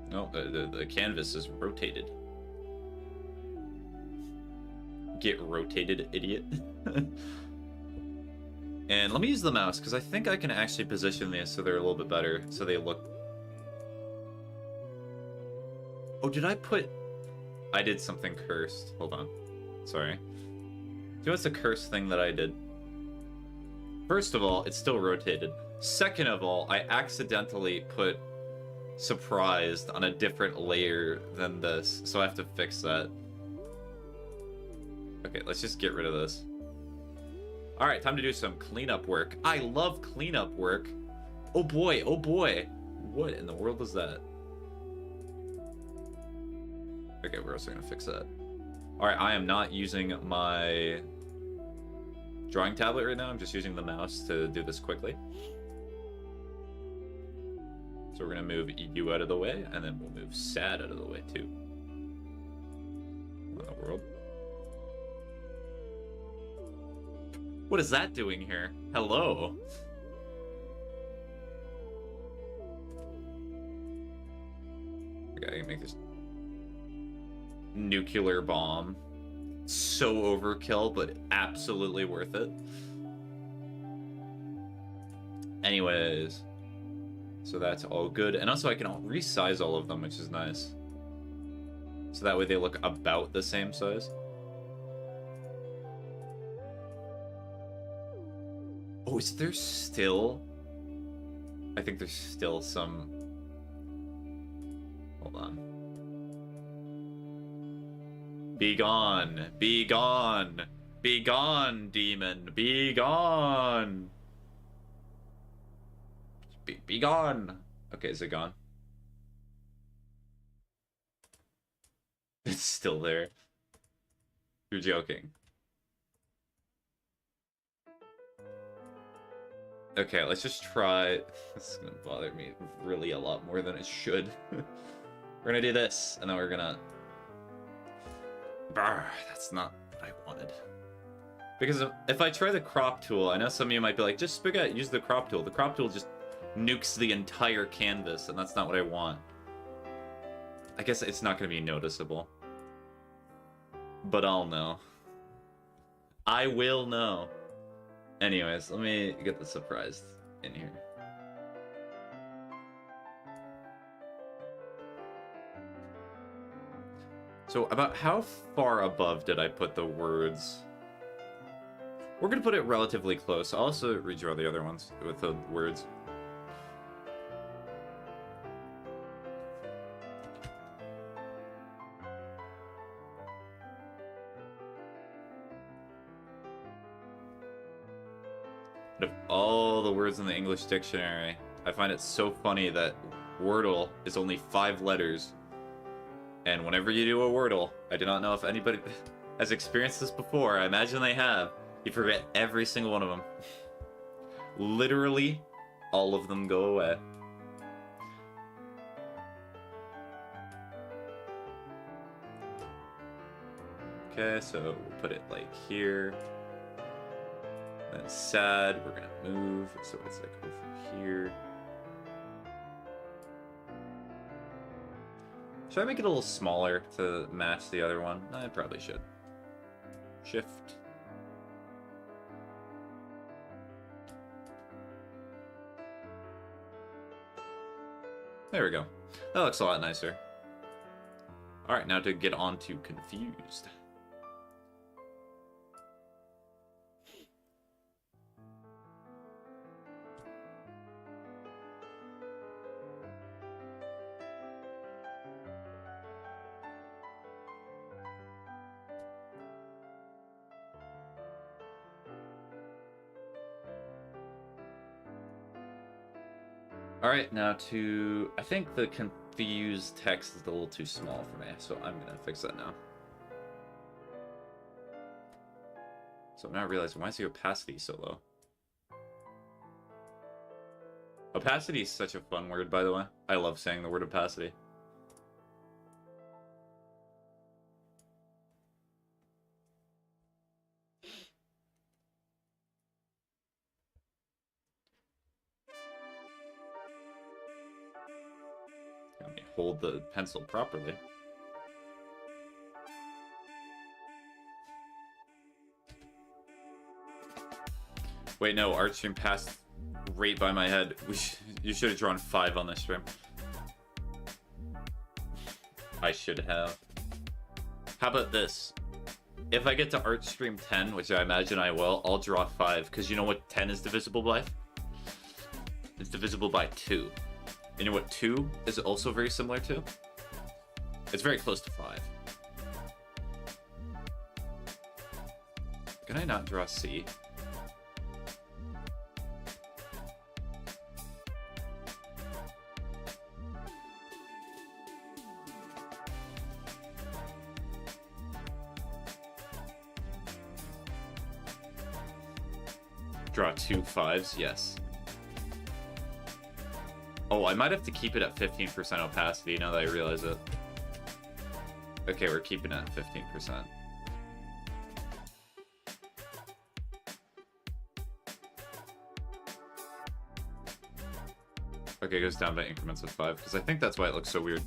No, the canvas is rotated. Get rotated, idiot. And let me use the mouse, because I think I can actually position these so they're a little bit better, so they look... Oh, did I put... I did something cursed. Hold on. Sorry. Do you know what's the cursed thing that I did? First of all, it's still rotated. Second of all, I accidentally put surprised on a different layer than this, so I have to fix that. Okay, let's just get rid of this. Alright, time to do some cleanup work. I love cleanup work. Oh boy, oh boy. What in the world is that? Okay, we're also gonna fix that. Alright, I am not using my drawing tablet right now. I'm just using the mouse to do this quickly. So we're gonna move you out of the way, and then we'll move sad out of the way too. What in the world? What is that doing here? Hello? Okay, I can make this nuclear bomb. So overkill, but absolutely worth it. Anyways. So that's all good. And also I can resize all of them, which is nice. So that way they look about the same size. Oh, is there still... I think there's still some... Hold on. Be gone! Be gone! Be gone, demon! Be gone! Be gone! Okay, is it gone? It's still there. You're joking. Okay, let's just try... This is gonna bother me really a lot more than it should. We're gonna do this, and then we're gonna... That's not what I wanted. Because if I try the crop tool, I know some of you might be like, just Spaghetti, use the crop tool. The crop tool just nukes the entire canvas, and that's not what I want. I guess it's not gonna be noticeable. But I'll know. I will know. Anyways, let me get the surprise in here. So about how far above did I put the words? We're gonna put it relatively close. I'll also redraw the other ones with the words. Of all the words in the English dictionary, I find it so funny that Wordle is only 5 letters. And whenever you do a Wordle, I do not know if anybody has experienced this before. I imagine they have. You forget every single one of them. Literally, all of them go away. Okay, so we'll put it like here. Then sad, we're gonna move, so it's like over here. Should I make it a little smaller to match the other one? I probably should. Shift. There we go. That looks a lot nicer. Alright, now to get on to confused. Alright, now to... I think the confused text is a little too small for me, so I'm gonna fix that now. So I'm not realizing, why is the opacity so low? Opacity is such a fun word, by the way. I love saying the word opacity. Let me hold the pencil properly. Wait, no, art stream passed right by my head. You should have drawn 5 on this stream. I should have. How about this? If I get to art stream 10, which I imagine I will, I'll draw 5. Because you know what 10 is divisible by? It's divisible by 2. And you know what 2 is also very similar to? It's very close to 5. Can I not draw C? Draw 2 5s, yes. Oh, I might have to keep it at 15% opacity now that I realize it. Okay, we're keeping it at 15%. Okay, it goes down by increments of 5, because I think that's why it looks so weird.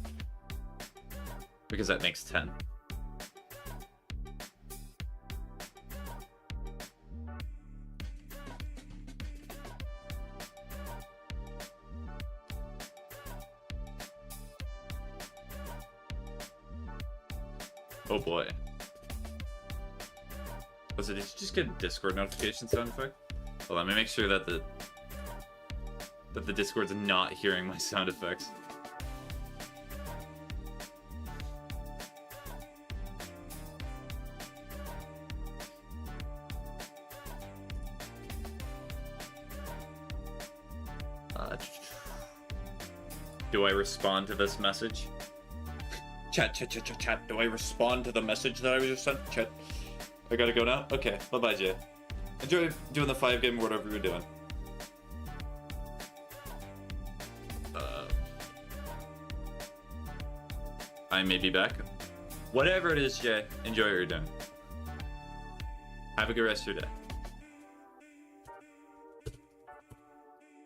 Because that makes 10. Oh boy. Was it, did you just get a Discord notification sound effect? Well, let me make sure that the Discord's not hearing my sound effects. Do I respond to this message? Chat. Do I respond to the message that I was just sent? Chat. I gotta go now? Okay, bye-bye, Jay. Enjoy doing the 5 game or whatever you're doing. I may be back. Whatever it is, Jay, enjoy what you're doing. Have a good rest of your day.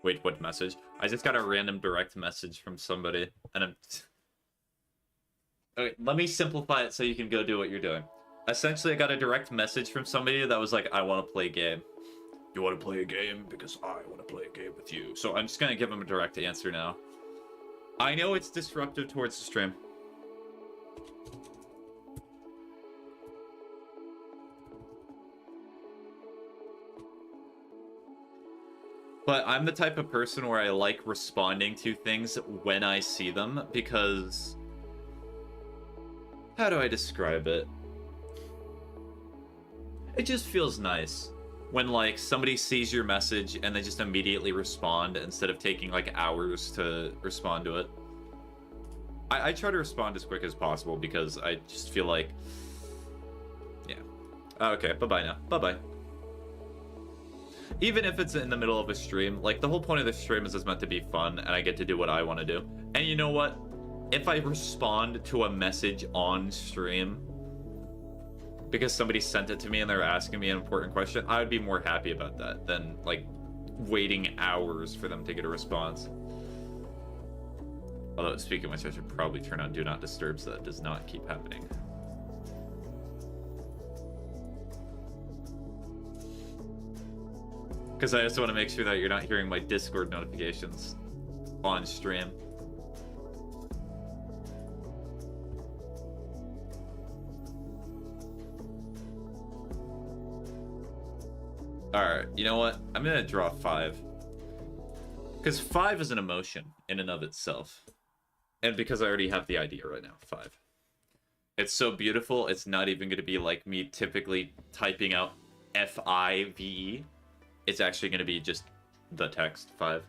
Wait, what message? I just got a random direct message from somebody, and I'm... Okay, let me simplify it so you can go do what you're doing. Essentially, I got a direct message from somebody that was like, I want to play a game. You want to play a game? Because I want to play a game with you. So I'm just going to give him a direct answer now. I know it's disruptive towards the stream. But I'm the type of person where I like responding to things when I see them, because... How do I describe it? It just feels nice when, like, somebody sees your message and they just immediately respond instead of taking, like, hours to respond to it. I try to respond as quick as possible because I just feel like... Yeah. Okay, bye-bye now. Bye-bye. Even if it's in the middle of a stream, like, the whole point of the stream is it's meant to be fun, and I get to do what I want to do. And you know what? If I respond to a message on stream because somebody sent it to me and they're asking me an important question, I would be more happy about that than, like, waiting hours for them to get a response. Although, speaking of which, I should probably turn on Do Not Disturb so that does not keep happening. Because I just want to make sure that you're not hearing my Discord notifications on stream. Alright, you know what? I'm gonna draw 5. Because 5 is an emotion in and of itself. And because I already have the idea right now, 5. It's so beautiful, it's not even gonna be like me typically typing out F-I-V-E. It's actually gonna be just the text, 5.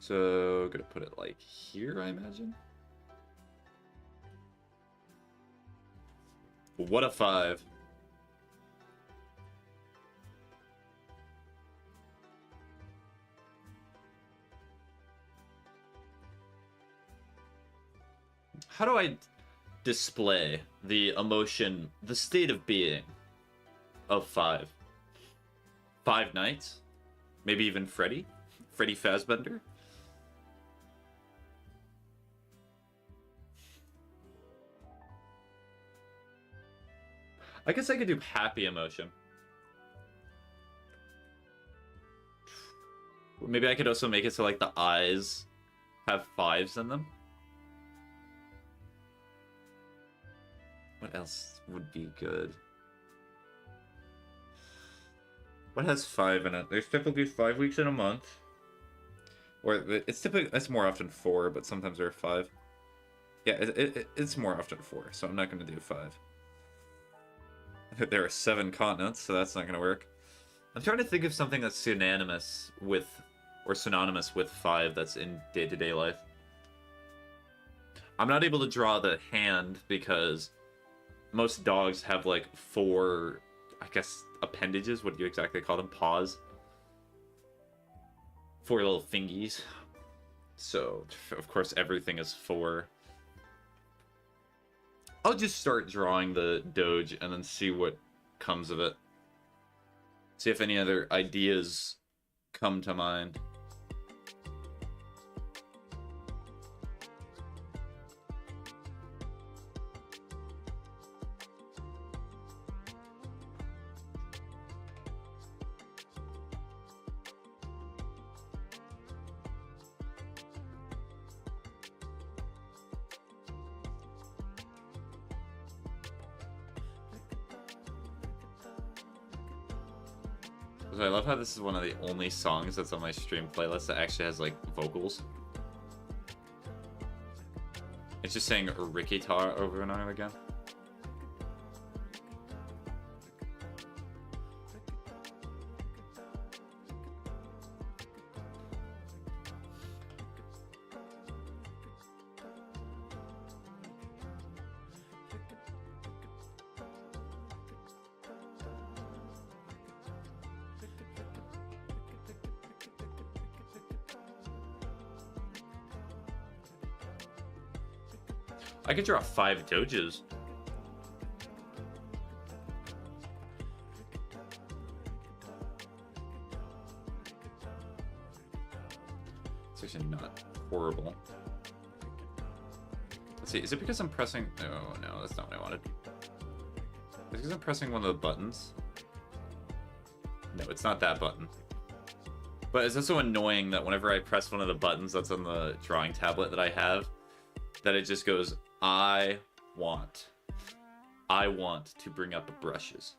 So, gonna put it like here, I imagine. What a 5. How do I display the emotion, the state of being of 5? 5 Nights? Maybe even Freddy? Freddy Fazbender? I guess I could do happy emotion. Maybe I could also make it so like the eyes have 5s in them. What else would be good? What has 5 in it? There's typically 5 weeks in a month. Or it's more often 4, but sometimes there are 5. Yeah, it's more often 4, so I'm not going to do 5. There are 7 continents, so that's not going to work. I'm trying to think of something that's synonymous with 5 that's in day-to-day life. I'm not able to draw the hand because most dogs have like 4, I guess, appendages. What do you exactly call them? Paws. 4 little fingies. So, of course, everything is 4. I'll just start drawing the Doge and then see what comes of it. See if any other ideas come to mind. So I love how this is one of the only songs that's on my stream playlist that actually has like vocals. It's just saying Ricky Tar over and over again. I could draw 5 Doges. It's actually not horrible. Let's see, is it because I'm pressing... Oh, no, that's not what I wanted. Is it because I'm pressing one of the buttons? No, it's not that button. But it's also annoying that whenever I press one of the buttons that's on the drawing tablet that I have, that it just goes, I want to bring up brushes.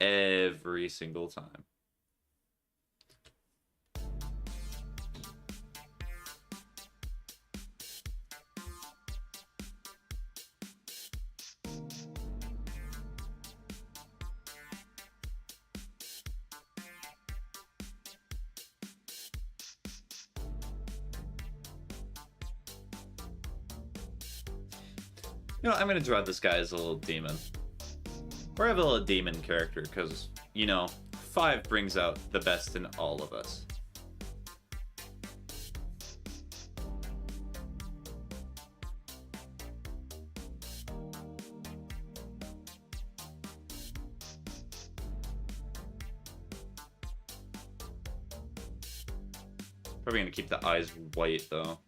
Every single time. You know, I'm gonna draw this guy as a little demon. Or have a little demon character, because, you know, 5 brings out the best in all of us. Probably gonna keep the eyes white, though.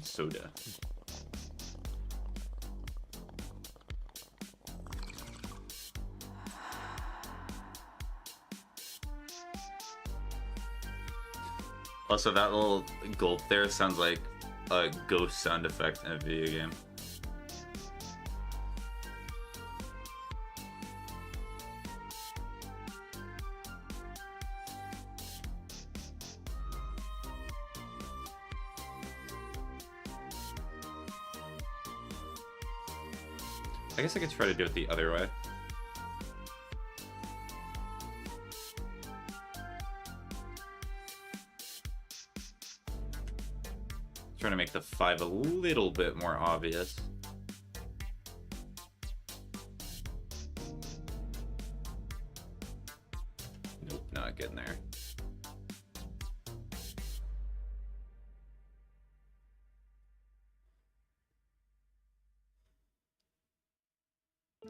Soda. Also, that little gulp there sounds like a ghost sound effect in a video game. I guess I could try to do it the other way. Trying to make the 5 a little bit more obvious. Nope, not getting there.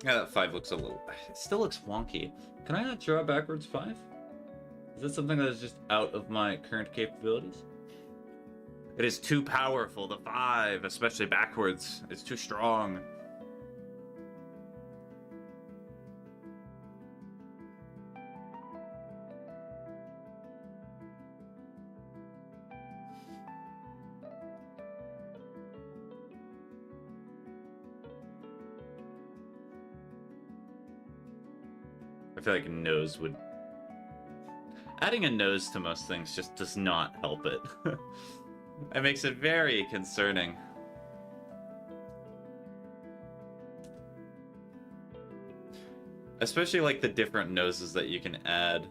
Yeah, that 5 looks a little... It still looks wonky. Can I not draw backwards 5? Is that something that is just out of my current capabilities? It is too powerful, the 5, especially backwards. It's too strong. I feel like a nose would... Adding a nose to most things just does not help it. It makes it very concerning. Especially like the different noses that you can add.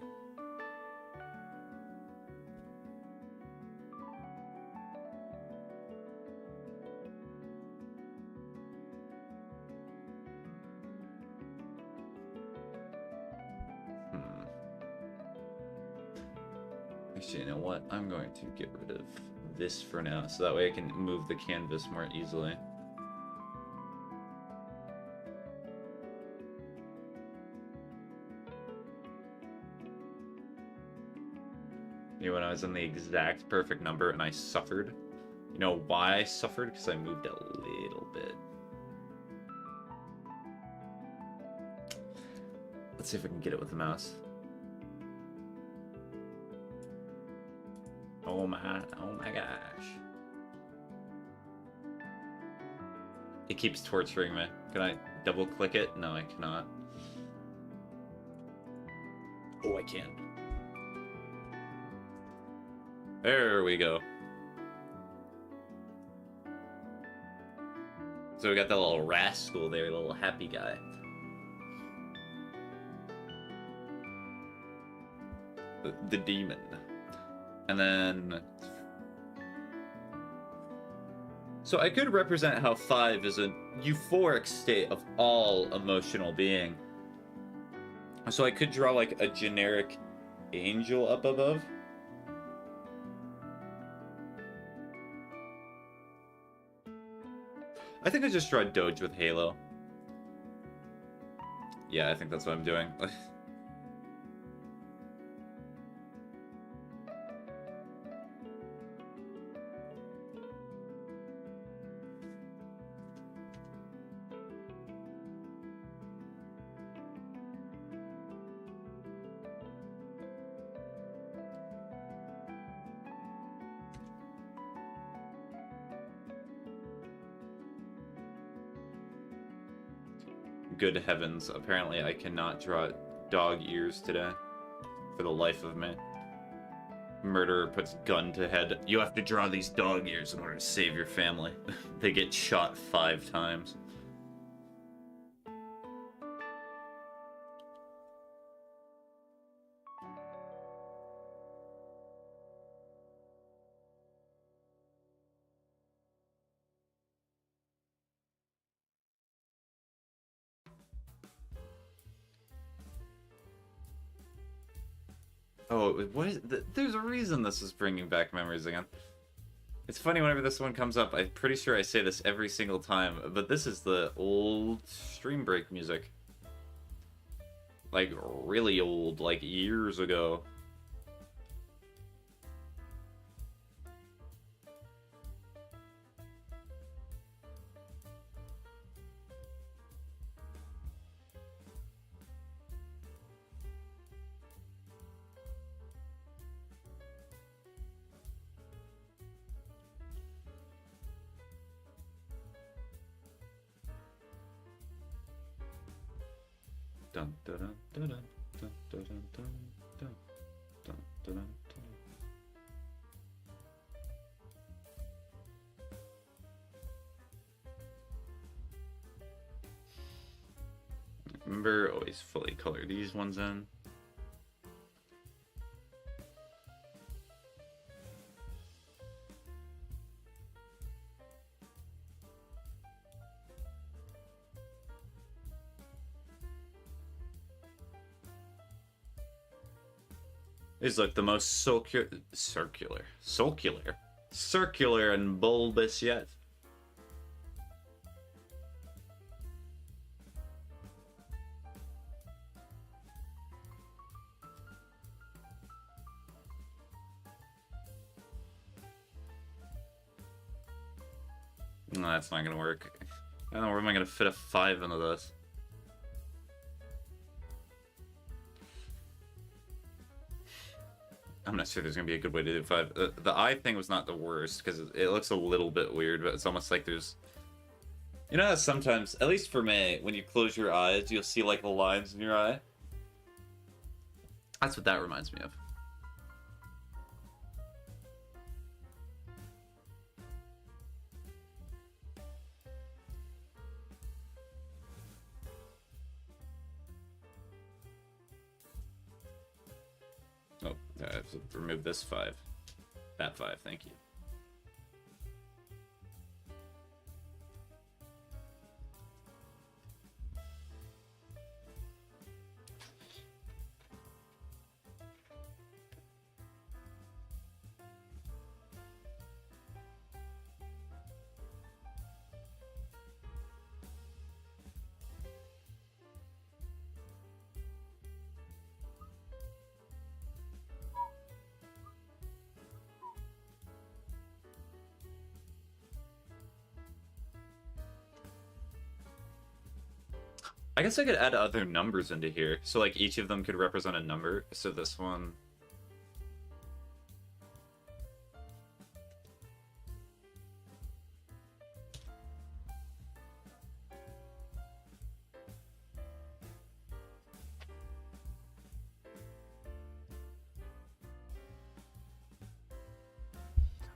Actually, you know what? I'm going to get rid of this for now, so that way I can move the canvas more easily. You know, when I was in the exact perfect number and I suffered. You know why I suffered? Because I moved a little bit. Let's see if I can get it with the mouse. Oh my gosh. It keeps torturing me. Can I double click it? No, I cannot. Oh, I can. There we go. So we got that little rascal there, the little happy guy. The demon. And then... So I could represent how 5 is a euphoric state of all emotional being. So I could draw like a generic angel up above. I think I just draw Doge with Halo. Yeah, I think that's what I'm doing. Good heavens, apparently I cannot draw dog ears today. For the life of me. Murderer puts gun to head. You have to draw these dog ears in order to save your family. They get shot 5 times. Oh, what is... There's a reason this is bringing back memories again. It's funny whenever this one comes up. I'm pretty sure I say this every single time, but this is the old Stream Break music. Like, really old, like years ago. Dun, dun, dun, dun, dun, dun, dun, dun, dun, dun, dun, dun, dun. Remember, always fully color these ones in. These look the most circular and bulbous yet. No, that's not gonna work. I don't know, where am I gonna fit a 5 into this? I'm not sure there's gonna be a good way to do 5. The eye thing was not the worst, because it looks a little bit weird, but it's almost like there's... You know how sometimes, at least for me, when you close your eyes, you'll see like the lines in your eye? That's what that reminds me of. Oh, I have to remove this 5. That 5, thank you. I guess I could add other numbers into here. So like each of them could represent a number. So this one...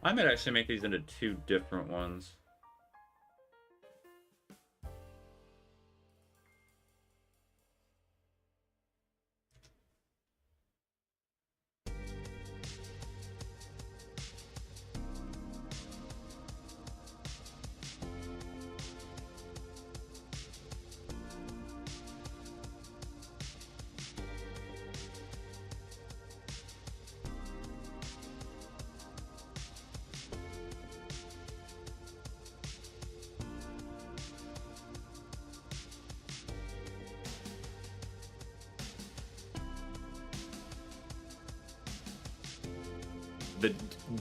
I might actually make these into 2 different ones.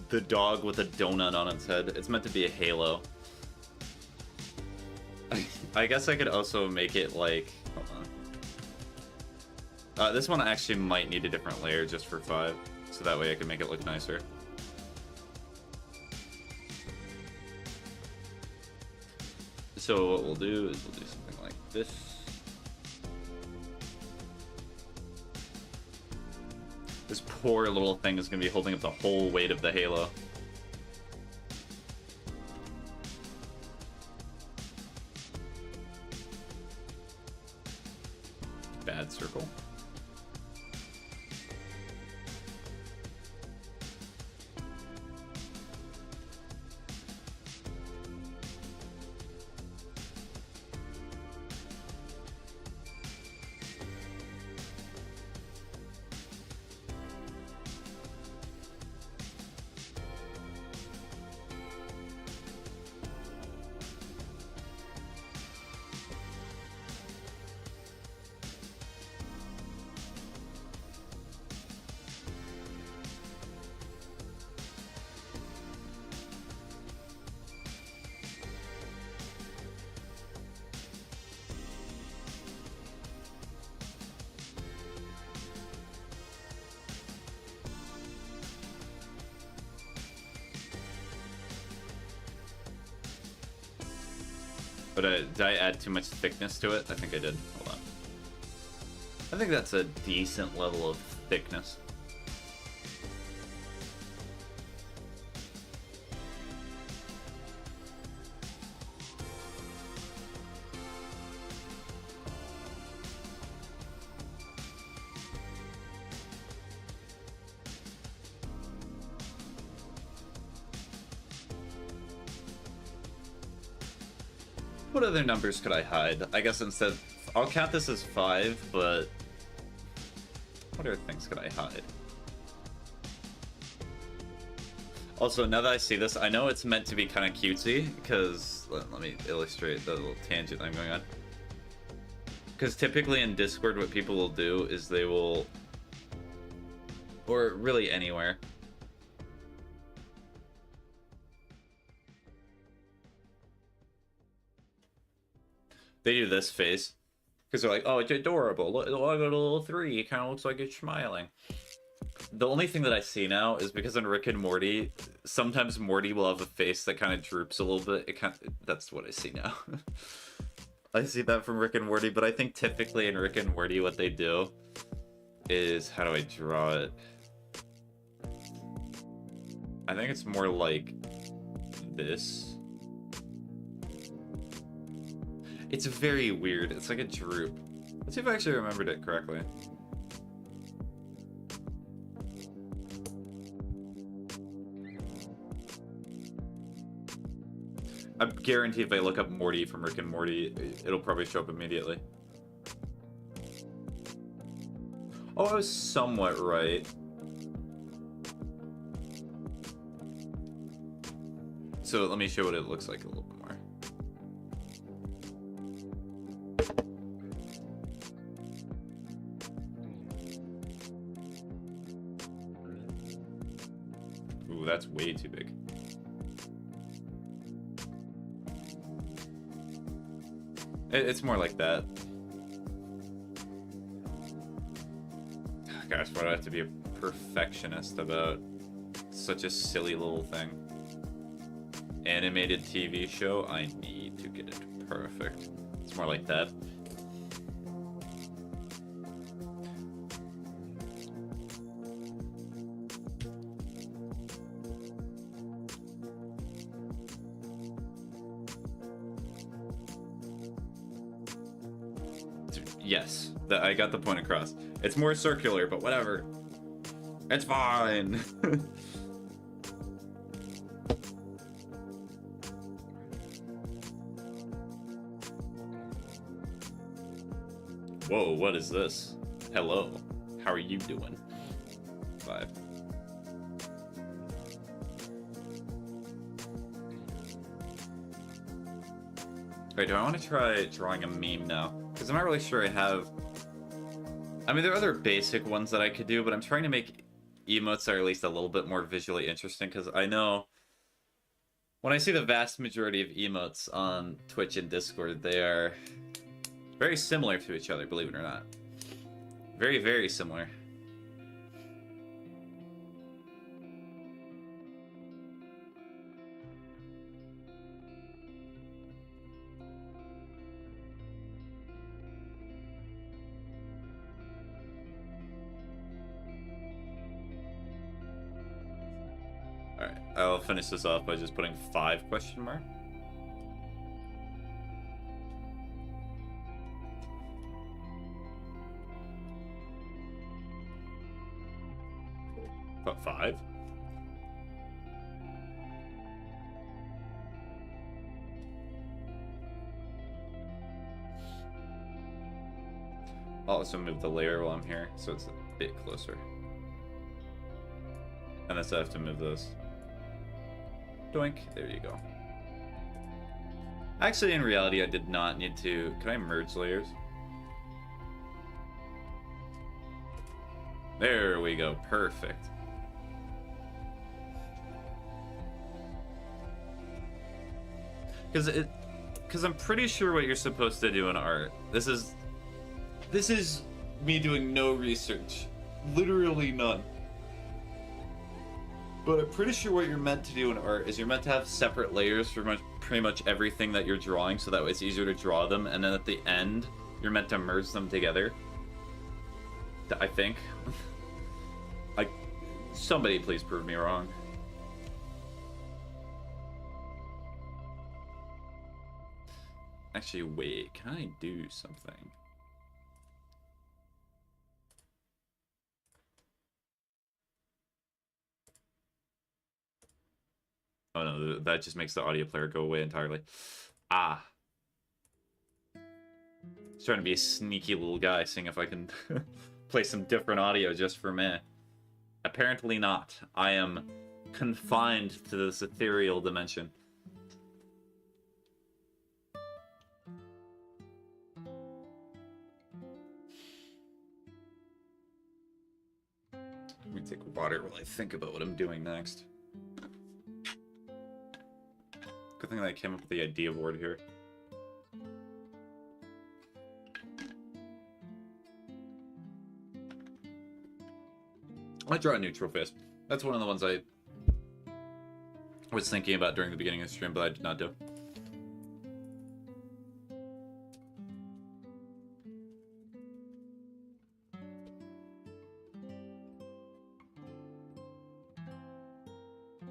The dog with a donut on its head. It's meant to be a halo. I guess I could also make it like... Hold on. This one actually might need a different layer just for 5. So that way I can make it look nicer. So what we'll do is we'll do something like this. This poor little thing is going to be holding up the whole weight of the halo. Bad circle. But did I add too much thickness to it? I think I did. Hold on. I think that's a decent level of thickness. What other numbers could I hide? I guess instead, I'll count this as 5, but what other things could I hide? Also, now that I see this, I know it's meant to be kind of cutesy, because, let me illustrate the little tangent I'm going on. Because typically in Discord, what people will do is they will, or really anywhere, they do this face. Because they're like, oh, it's adorable. Look at a little 3. It kind of looks like it's smiling. The only thing that I see now is because in Rick and Morty, sometimes Morty will have a face that kind of droops a little bit. That's what I see now. I see that from Rick and Morty, but I think typically in Rick and Morty, what they do is, how do I draw it? I think it's more like this. It's very weird. It's like a droop. Let's see if I actually remembered it correctly. I guarantee if I look up Morty from Rick and Morty, it'll probably show up immediately. Oh, I was somewhat right. So let me show what it looks like a little bit more. Ooh, that's way too big. It's more like that. Gosh, why do I have to be a perfectionist about such a silly little thing? Animated TV show, I need to get it perfect. It's more like that. Yes, I got the point across. It's more circular, but whatever. It's fine. Whoa, what is this? Hello. How are you doing? 5. Wait, do I want to try drawing a meme now? Because I'm not really sure I have... I mean, there are other basic ones that I could do, but I'm trying to make emotes that are at least a little bit more visually interesting, because I know when I see the vast majority of emotes on Twitch and Discord, they are very similar to each other, believe it or not. Very, very similar. Alright, I'll finish this off by just putting 5 question mark. What, 5? I'll also move the layer while I'm here, so it's a bit closer. And then I have to move this. Doink. There you go. Actually, in reality, I did not need to... Can I merge layers? There we go. Perfect. Because I'm pretty sure what you're supposed to do in art. This is me doing no research. Literally none. But I'm pretty sure what you're meant to do in art is you're meant to have separate layers for pretty much everything that you're drawing, so that way it's easier to draw them, and then at the end, you're meant to merge them together. I think. Like, somebody please prove me wrong. Actually, wait, can I do something? Oh no, that just makes the audio player go away entirely. Ah. Just trying to be a sneaky little guy, seeing if I can play some different audio just for me. Apparently not. I am confined to this ethereal dimension. Let me take water while I think about what I'm doing next. Good thing that I came up with the idea board here. I draw a neutral face. That's one of the ones I was thinking about during the beginning of the stream, but I did not do.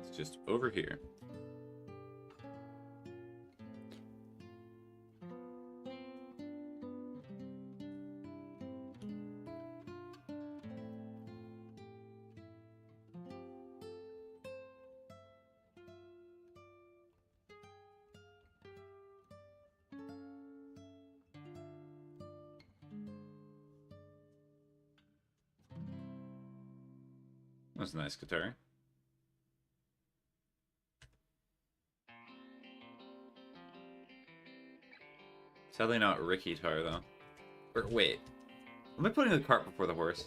It's just over here. That's a nice guitar. Sadly not Ricky Tar, though. Or, wait. Am I putting the cart before the horse?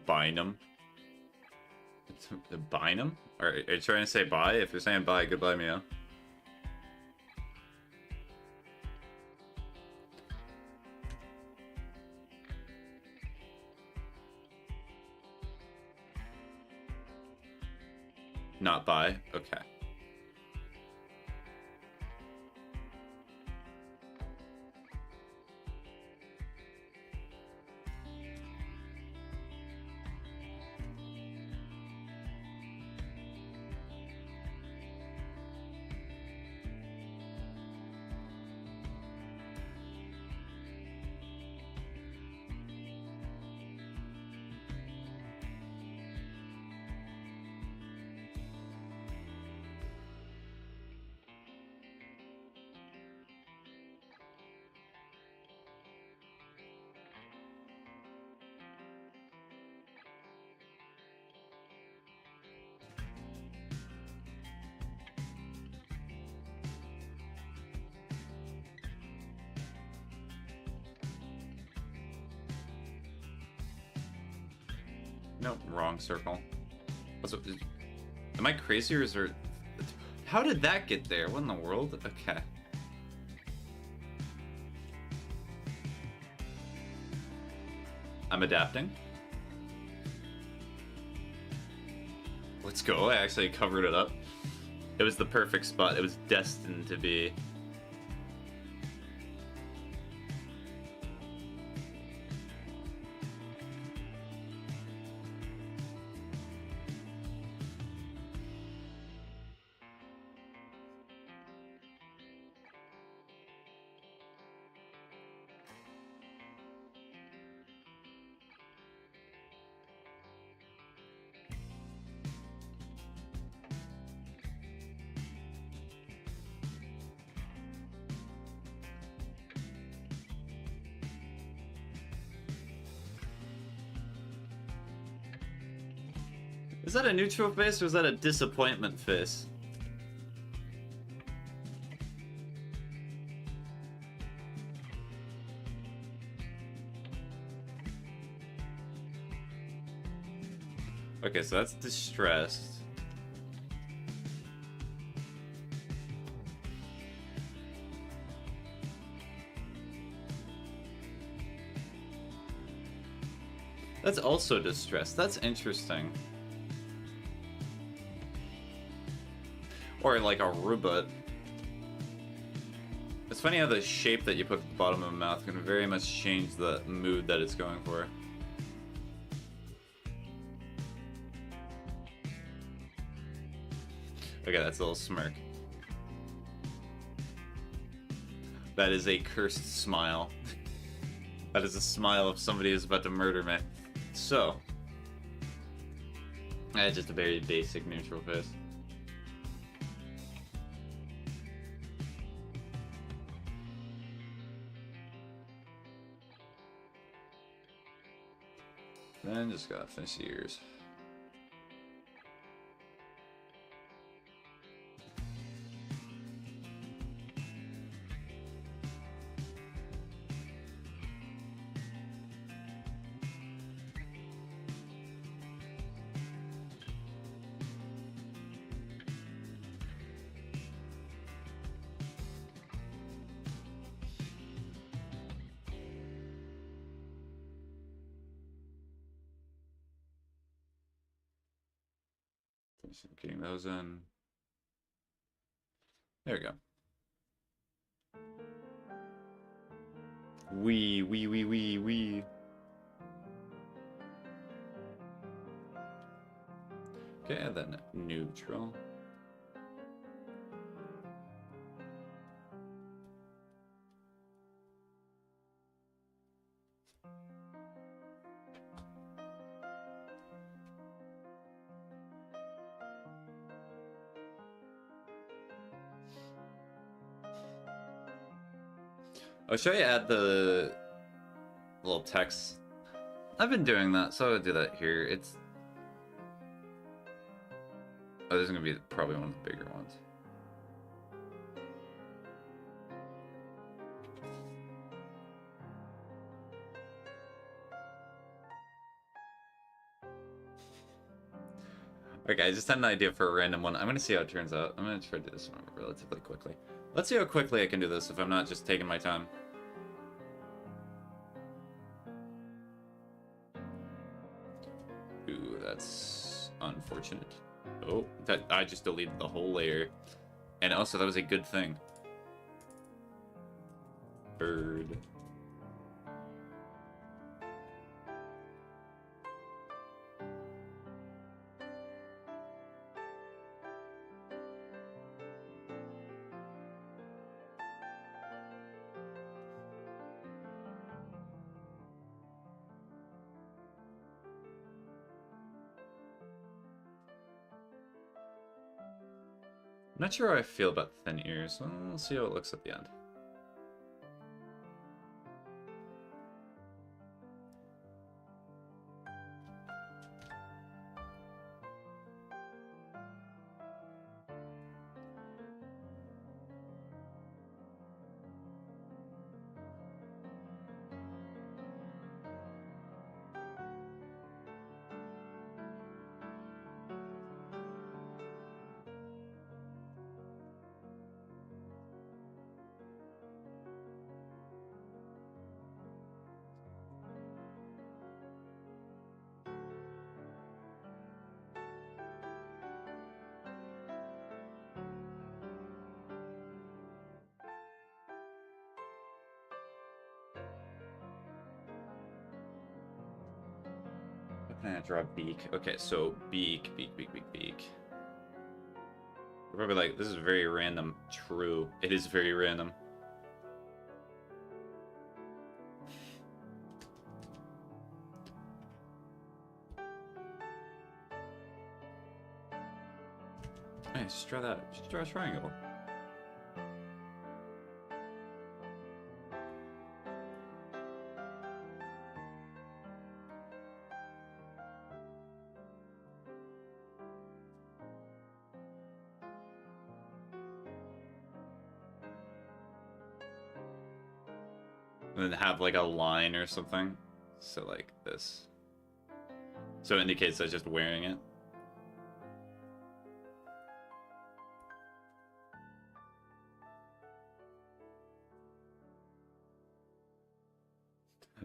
Bynum? Bynum? Are you trying to say bye? If you're saying bye, goodbye, Mio. Not bye? Okay. No, wrong circle. Also, am I crazy or is there... How did that get there? What in the world? Okay. I'm adapting. Let's go. I actually covered it up. It was the perfect spot. It was destined to be. Is that a neutral face or is that a disappointment face? Okay, so that's distressed. That's also distressed. That's interesting. Or like a robot. It's funny how the shape that you put at the bottom of a mouth can very much change the mood that it's going for. Okay, that's a little smirk. That is a cursed smile. That is a smile of somebody who's about to murder me. So. Just a very basic neutral face. Then just gotta finish the ears. Getting those in. There we go. Wee. Okay, and then neutral. I'll show you add the little text. I've been doing that, so I'll do that here. It's... Oh, this is going to be probably one of the bigger ones. Okay, I just had an idea for a random one. I'm going to see how it turns out. I'm going to try to do this one relatively quickly. Let's see how quickly I can do this if I'm not just taking my time. Ooh, that's unfortunate. Oh, that I just deleted the whole layer. And also, that was a good thing. Bird. I'm not sure how I feel about thin ears. We'll see how it looks at the end. I'm gonna draw beak. Okay, so beak. We're probably like, this is very random. True. It is very random. Hey, just draw that. Just draw a triangle. And then have like a line or something. So like this. So it indicates that just wearing it.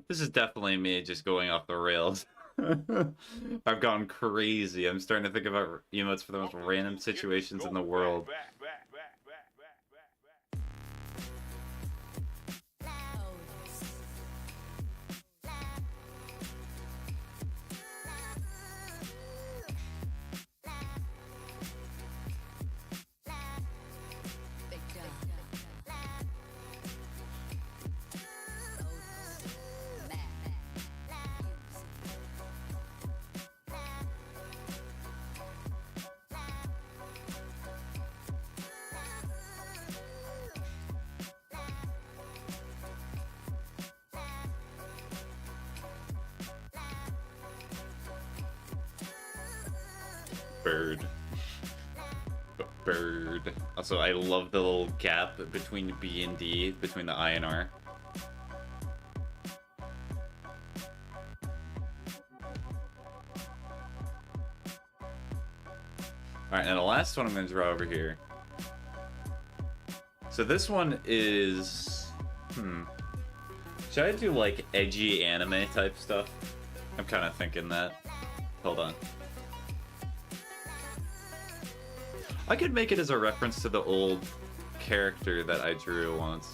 This is definitely me just going off the rails. I've gone crazy. I'm starting to think about emotes for the most random situations in the world. Bird. Bird. Also, I love the little gap between B and D, between the I and R. Alright, and the last one I'm going to draw over here. So this one is... Should I do, like, edgy anime type stuff? I'm kind of thinking that. Hold on. I could make it as a reference to the old character that I drew once.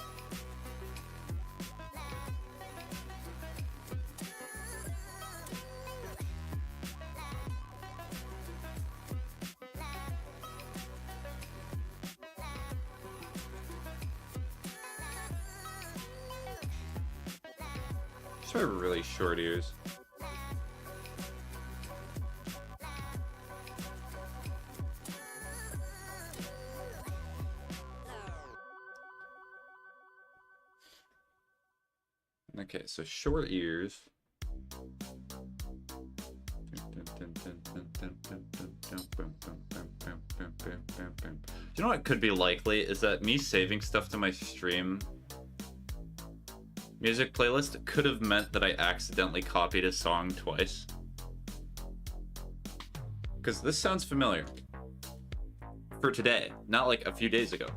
Just have really short ears. Okay, so short ears. You know what could be likely is that me saving stuff to my stream music playlist could have meant that I accidentally copied a song twice. Because this sounds familiar. For today, not like a few days ago.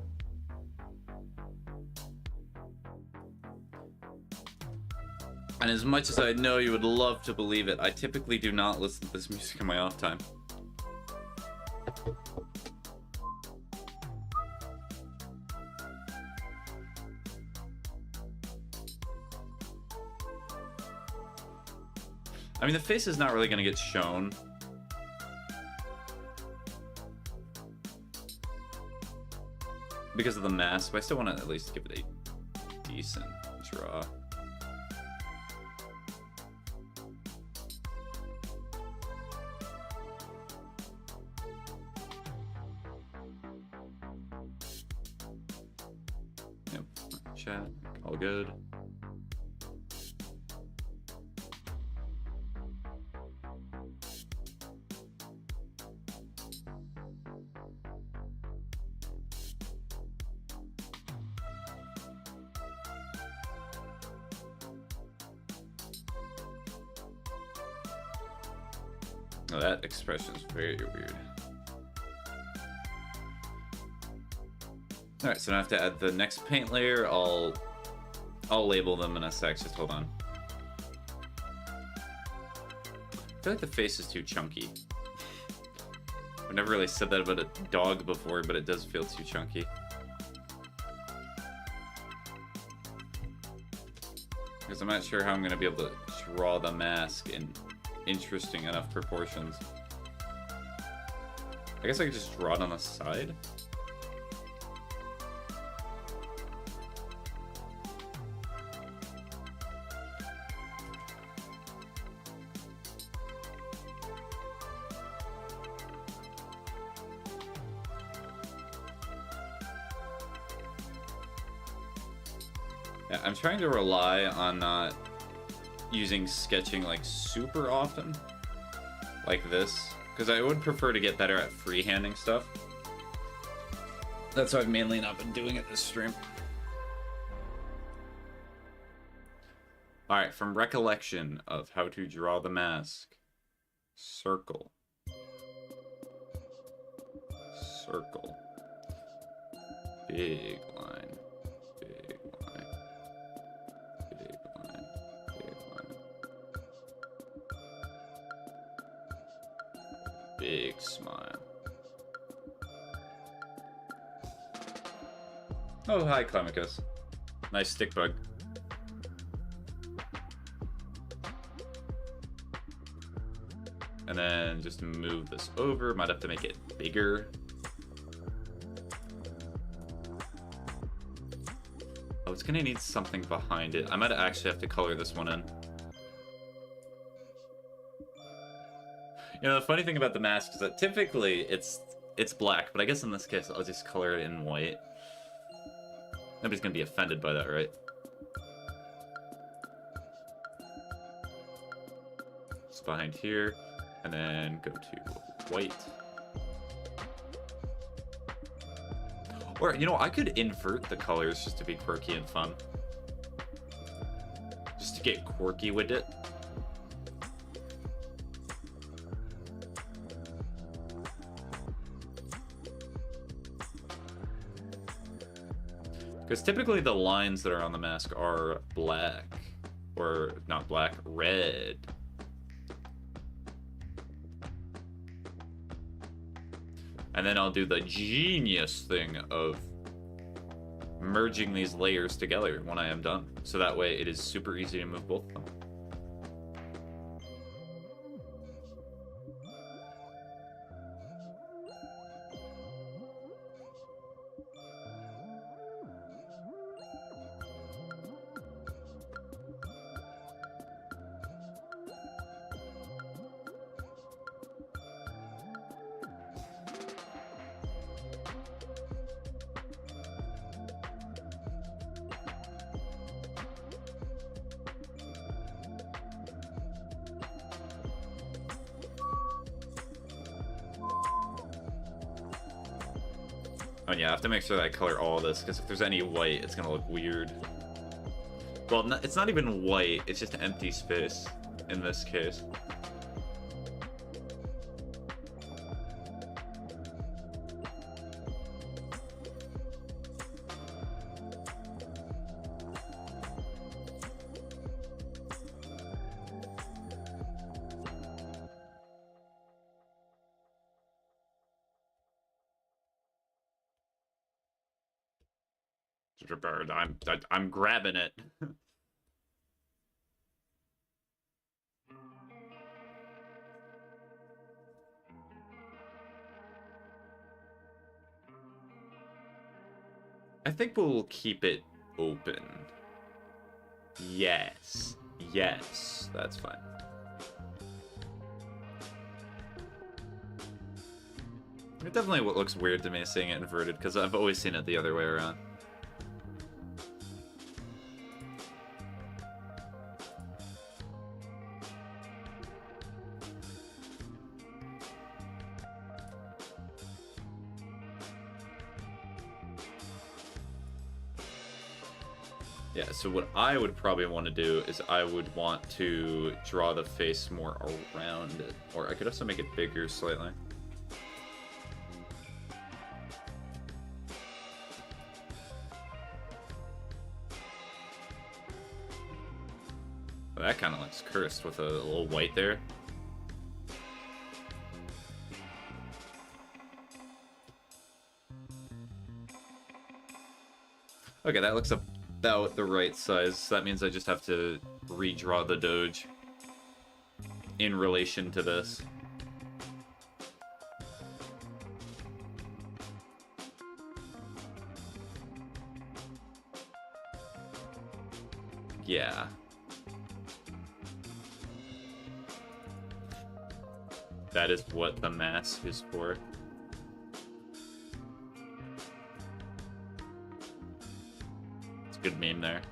And as much as I know you would love to believe it, I typically do not listen to this music in my off time. I mean, the face is not really going to get shown. Because of the mask, but I still want to at least give it a decent draw. Yep, chat, all good. Oh, that expression is very weird. Alright, so now I have to add the next paint layer. I'll label them in a sec, just hold on. I feel like the face is too chunky. I've never really said that about a dog before, but it does feel too chunky. Because I'm not sure how I'm going to be able to draw the mask in interesting enough proportions. I guess I could just draw it on the side. Yeah, I'm trying to rely on not using sketching like super often, like this, because I would prefer to get better at freehanding stuff. That's why I've mainly not been doing it this stream. Alright, from recollection of how to draw the mask, circle, circle, big line, big line, big line, big line. big smile. Oh, hi, Clemicus. Nice stick bug. And then just move this over. Might have to make it bigger. Oh, it's gonna need something behind it. I might actually have to color this one in. You know, the funny thing about the mask is that typically it's black, but I guess in this case I'll just color it in white. Nobody's gonna be offended by that, right? It's behind here, and then go to white. Or, you know, I could invert the colors just to be quirky and fun. Just to get quirky with it. Because typically the lines that are on the mask are black. Or, not black, red. And then I'll do the genius thing of merging these layers together when I am done. So that way it is super easy to move both of them. Oh yeah, I have to make sure that I color all of this, because if there's any white, it's going to look weird. Well, it's not even white, it's just empty space in this case. I'm grabbing it. I think we'll keep it open. Yes. Yes, that's fine. It definitely looks weird to me seeing it inverted, because I've always seen it the other way around. Yeah, so what I would probably want to do is I would want to draw the face more around it. Or I could also make it bigger slightly. Well, that kind of looks cursed with a little white there. Okay, that looks about the right size. So that means I just have to redraw the Doge in relation to this. Yeah. That is what the mask is for. It's a good meme there.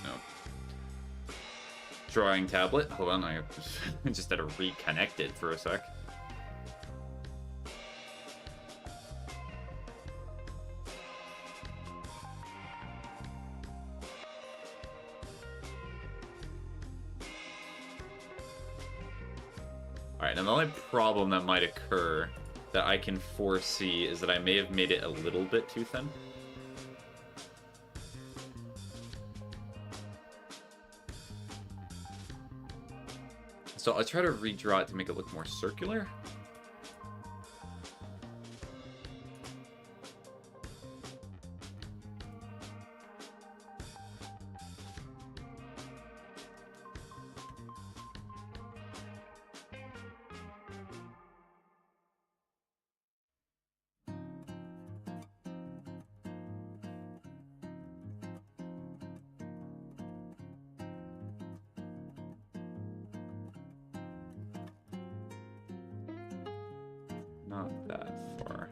No. Drawing tablet. Hold on, I just had to reconnect it for a sec. Alright, and the only problem that might occur that I can foresee is that I may have made it a little bit too thin. So I'll try to redraw it to make it look more circular. Not that far.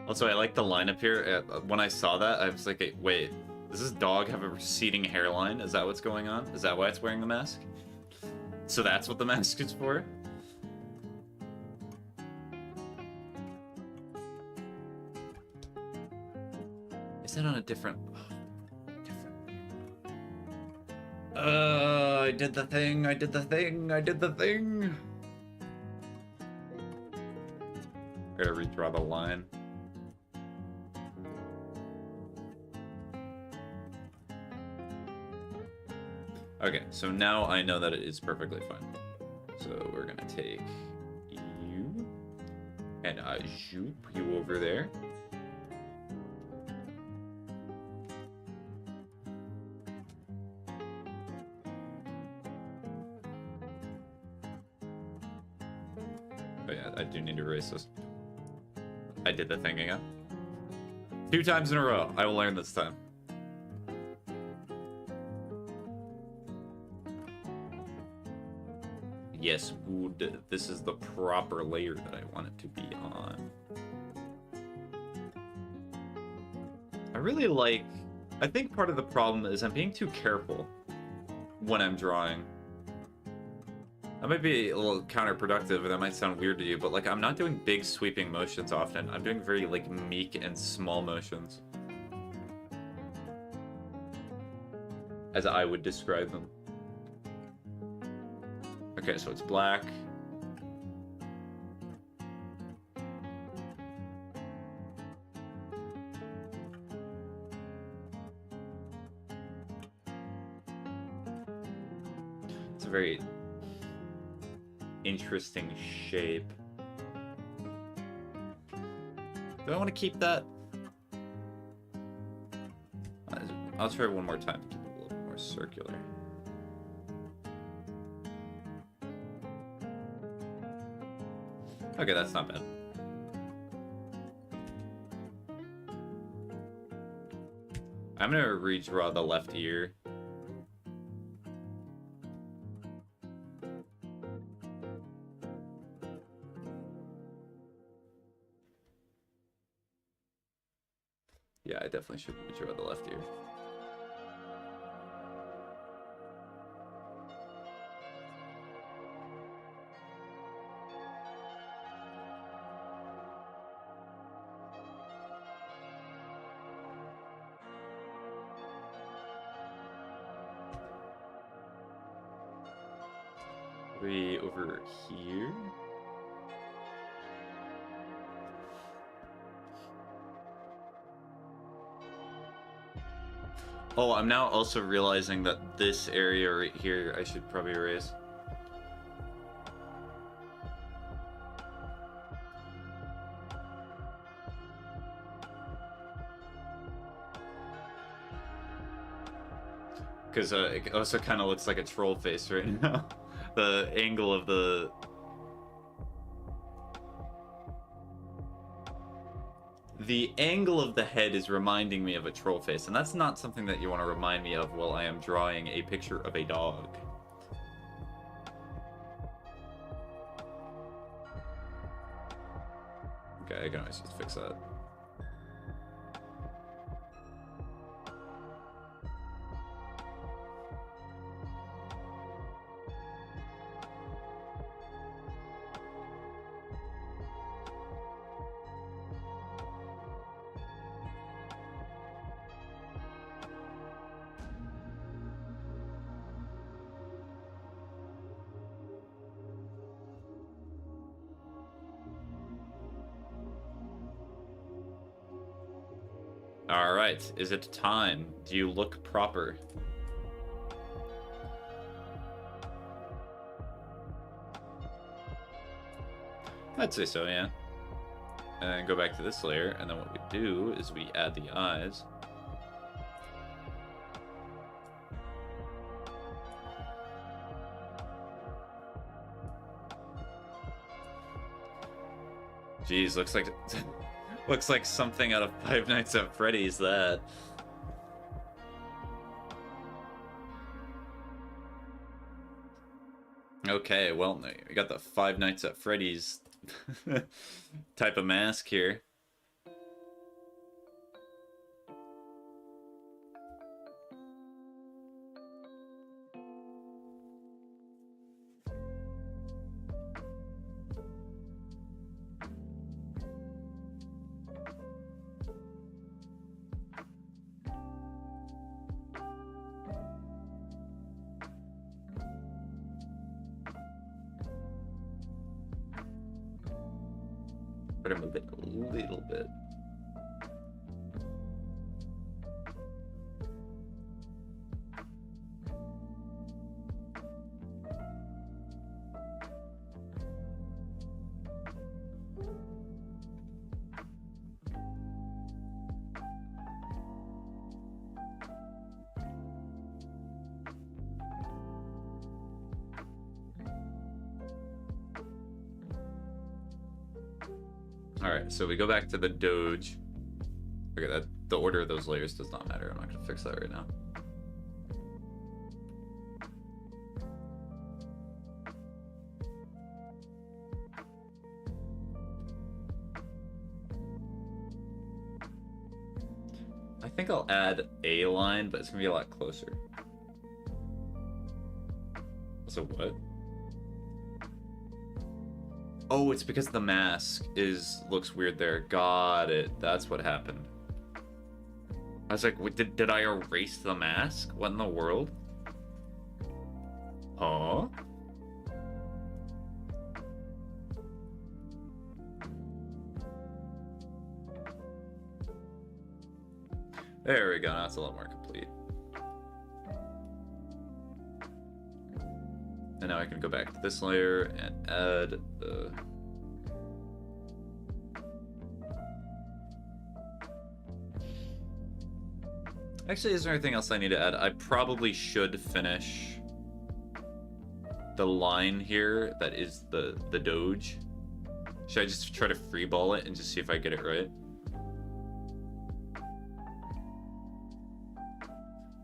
Also, I like the line up here. When I saw that, I was like, hey, wait, does this dog have a receding hairline? Is that what's going on? Is that why it's wearing the mask? So that's what the mask is for? Is that on a different... I did the thing, I did the thing, I did the thing. I gotta redraw the line. Okay, so now I know that it is perfectly fine. So we're gonna take you and I zoop you over there. Oh yeah, I do need to erase this. I did the thing again. 2 times in a row. I will learn this time. Yes, good. This is the proper layer that I want it to be on. I really like... I think part of the problem is I'm being too careful when I'm drawing. That might be a little counterproductive, and that might sound weird to you, but like I'm not doing big sweeping motions often. I'm doing very like meek and small motions, as I would describe them. Okay, so it's black. It's a very interesting shape. Do I want to keep that? I'll try one more time to keep it a little more circular. Okay, that's not bad. I'm gonna redraw the left ear. Yeah, I definitely should redraw the left ear. Way over here. Oh, I'm now also realizing that this area right here I should probably erase. Because it also kind of looks like a troll face right now. The angle of the... The angle of the head is reminding me of a troll face, and that's not something that you want to remind me of while I am drawing a picture of a dog. Okay, I can always just fix that. All right, is it time? Do you look proper? I'd say so, yeah. And then go back to this layer, and then what we do is we add the eyes. Jeez, looks like looks like something out of Five Nights at Freddy's, that. Okay, well, we got the Five Nights at Freddy's type of mask here. Better move it a little bit. Alright, so we go back to the Doge. Okay, the order of those layers does not matter. I'm not going to fix that right now. I think I'll add a line, but it's going to be a lot closer. So what? Oh, it's because the mask looks weird there. Got it. That's what happened. I was like, did I erase the mask? What in the world? Huh? There we go. That's a lot more complete. And now I can go back to this layer and add the... Actually, is there anything else I need to add? I probably should finish the line here that is the Doge. Should I just try to freeball it and just see if I get it right?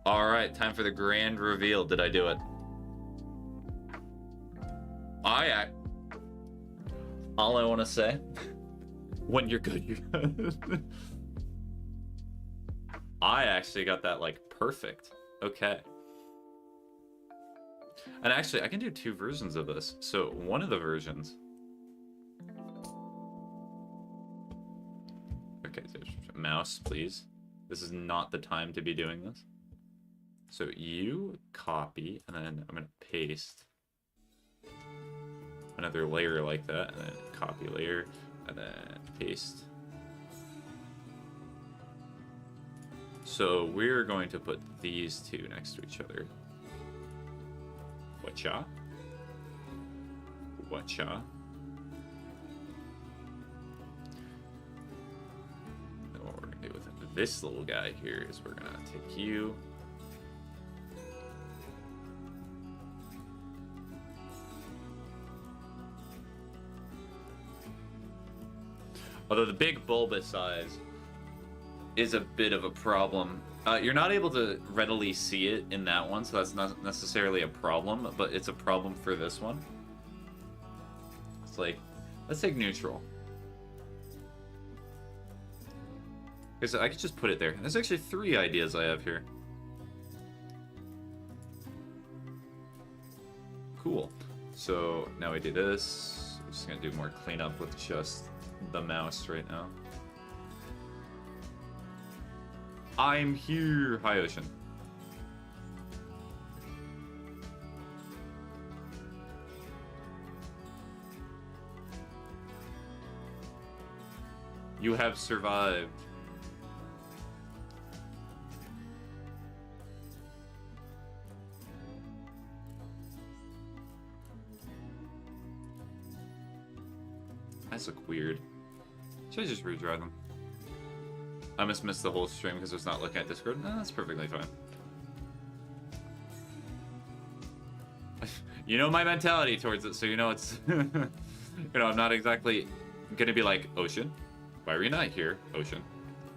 Alright, time for the grand reveal. Did I do it? All I want to say, when you're good, you're good. I actually got that, like, perfect. Okay. And actually, I can do two versions of this. So, one of the versions... Okay, so mouse, please. This is not the time to be doing this. So, you copy, and then I'm going to paste another layer like that, and then copy layer, and then paste. So we're going to put these two next to each other. Whatcha? Whatcha? And what we're gonna do with this little guy here is we're gonna take you. Although the big bulbous eyes is a bit of a problem. You're not able to readily see it in that one, so that's not necessarily a problem, but it's a problem for this one. It's like, let's take neutral. Because I could just put it there. There's actually 3 ideas I have here. Cool. So now we do this. We're just gonna do more cleanup with just the mouse right now. I'm here. Hi, Ocean. You have survived. Eyes look weird. Should I just redraw them? I must miss the whole stream because I was not looking at Discord. No, that's perfectly fine. You know my mentality towards it, so you know it's... you know, I'm not exactly gonna be like, Ocean, why were you not here, Ocean?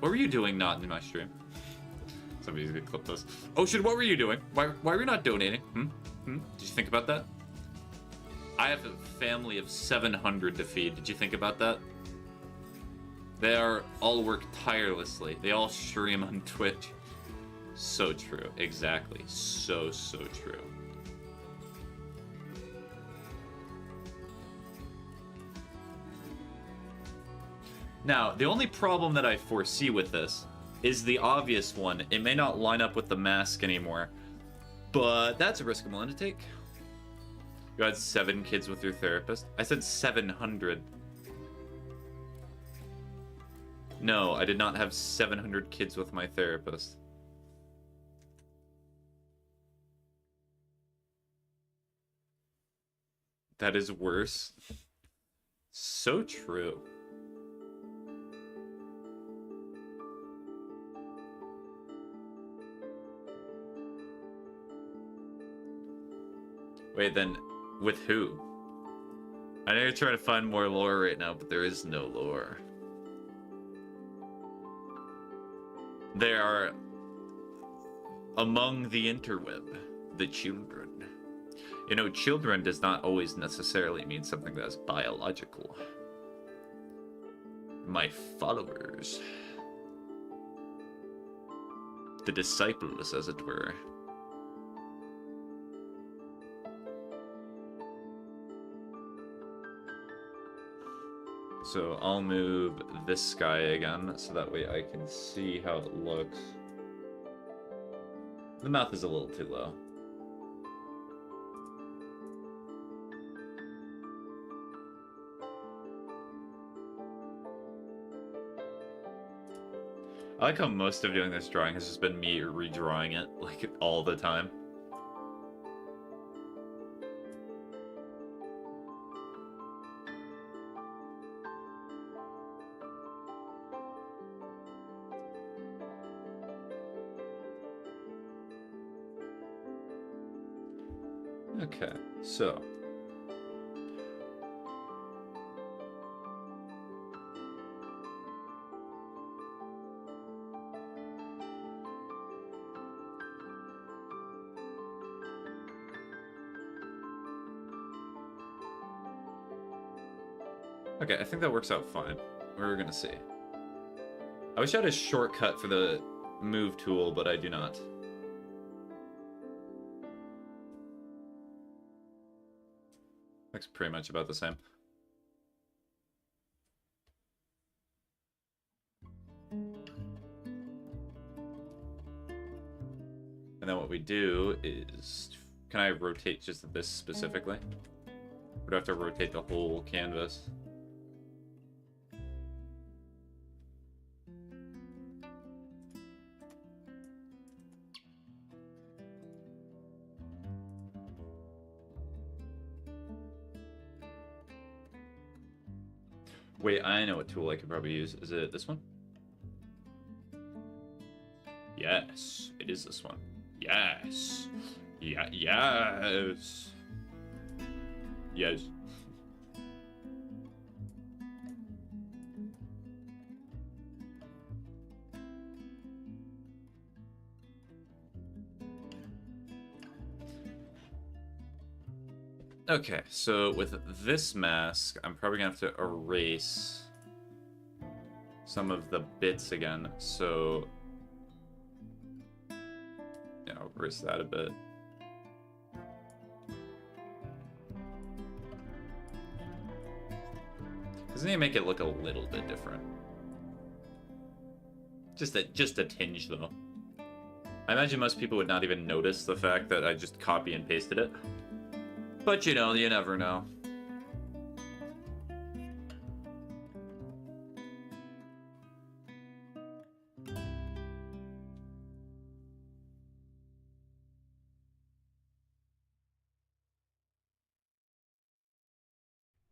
What were you doing not in my stream? Somebody's gonna clip this. Ocean, what were you doing? Why were you not donating? Did you think about that? I have a family of 700 to feed. Did you think about that? They all work tirelessly. They all stream on Twitch. So true. Exactly. So true. Now, the only problem that I foresee with this is the obvious one. It may not line up with the mask anymore, but that's a risk I'm willing to take. You had 7 kids with your therapist? I said 700. No, I did not have 700 kids with my therapist. That is worse. So true. Wait, then, with who? I know you're trying to find more lore right now, but there is no lore. They are among the interweb, the children. You know, children does not always necessarily mean something that is biological. My followers. The disciples, as it were. So I'll move this guy again, so that way I can see how it looks. The mouth is a little too low. I like how most of doing this drawing has just been me redrawing it, like, all the time. Okay, so... Okay, I think that works out fine. We're gonna see. I wish I had a shortcut for the move tool, but I do not. Looks pretty much about the same. And then what we do is... Can I rotate just this specifically? Or do I have to rotate the whole canvas? Wait, I know what tool I could probably use. Is it this one? Yes, it is this one. Yes. Yeah, yes. Yes. Okay, so with this mask, I'm probably gonna have to erase some of the bits again, so... Yeah, I'll erase that a bit. Doesn't he make it look a little bit different? Just a tinge, though. I imagine most people would not even notice the fact that I just copy and pasted it. But you know, you never know.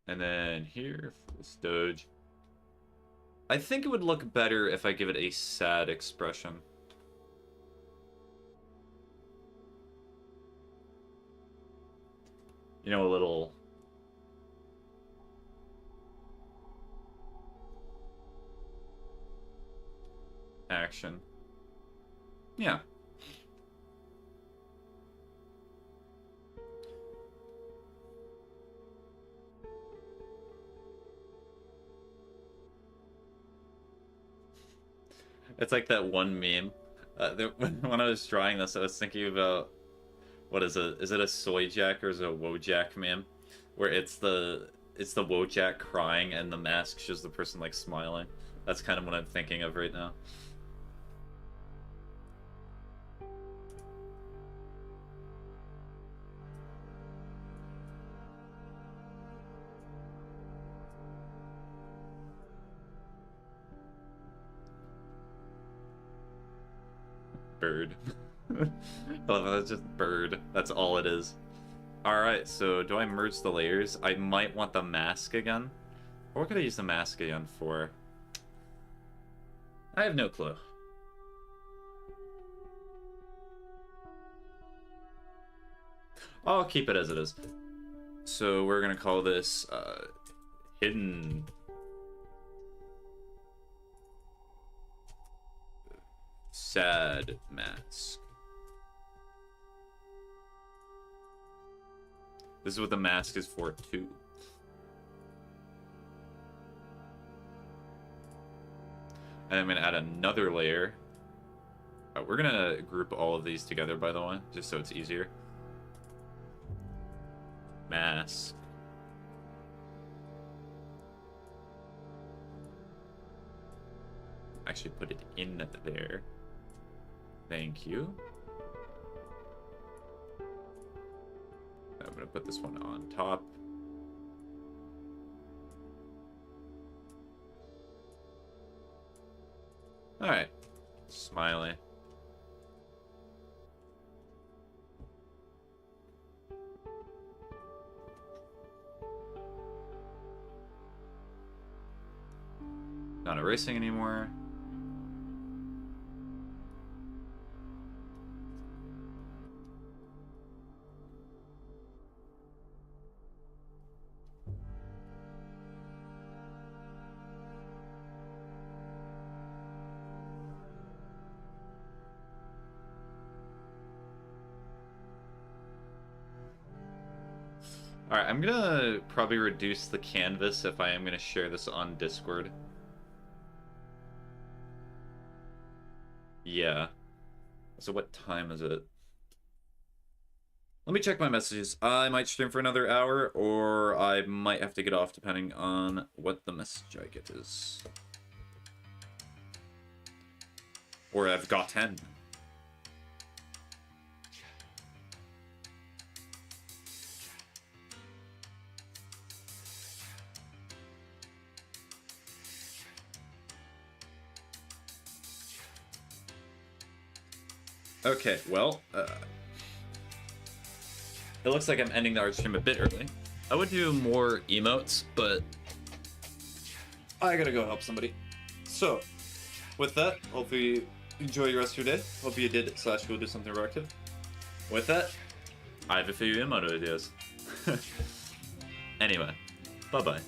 And then here for this Doge. I think it would look better if I give it a sad expression. You know, a little... action. Yeah. It's like that one meme. When I was drawing this, I was thinking about... what is it? Is it a soy jack or is it a Wojak meme? Where it's the Wojak crying and the mask shows the person like smiling. That's kind of what I'm thinking of right now. Bird. Oh, that's just bird. That's all it is. Alright, so do I merge the layers? I might want the mask again. Or what could I use the mask again for? I have no clue. I'll keep it as it is. So we're gonna call this hidden sad mask. This is what the mask is for too. And I'm gonna add another layer. We're gonna group all of these together, by the way, just so it's easier. Mask. Actually put it in there. Thank you. I'm gonna put this one on top. Alright. Smiley. Not erasing anymore. Alright, I'm gonna probably reduce the canvas if I am gonna share this on Discord. Yeah. So what time is it? Let me check my messages. I might stream for another hour, or I might have to get off depending on what the message I get is. Or I've got 10. Okay, well, it looks like I'm ending the art stream a bit early. I would do more emotes, but I gotta go help somebody. So, with that, hopefully you enjoy your rest of your day. Hope you did / go do something productive. With that, I have a few emote ideas. Anyway, bye-bye.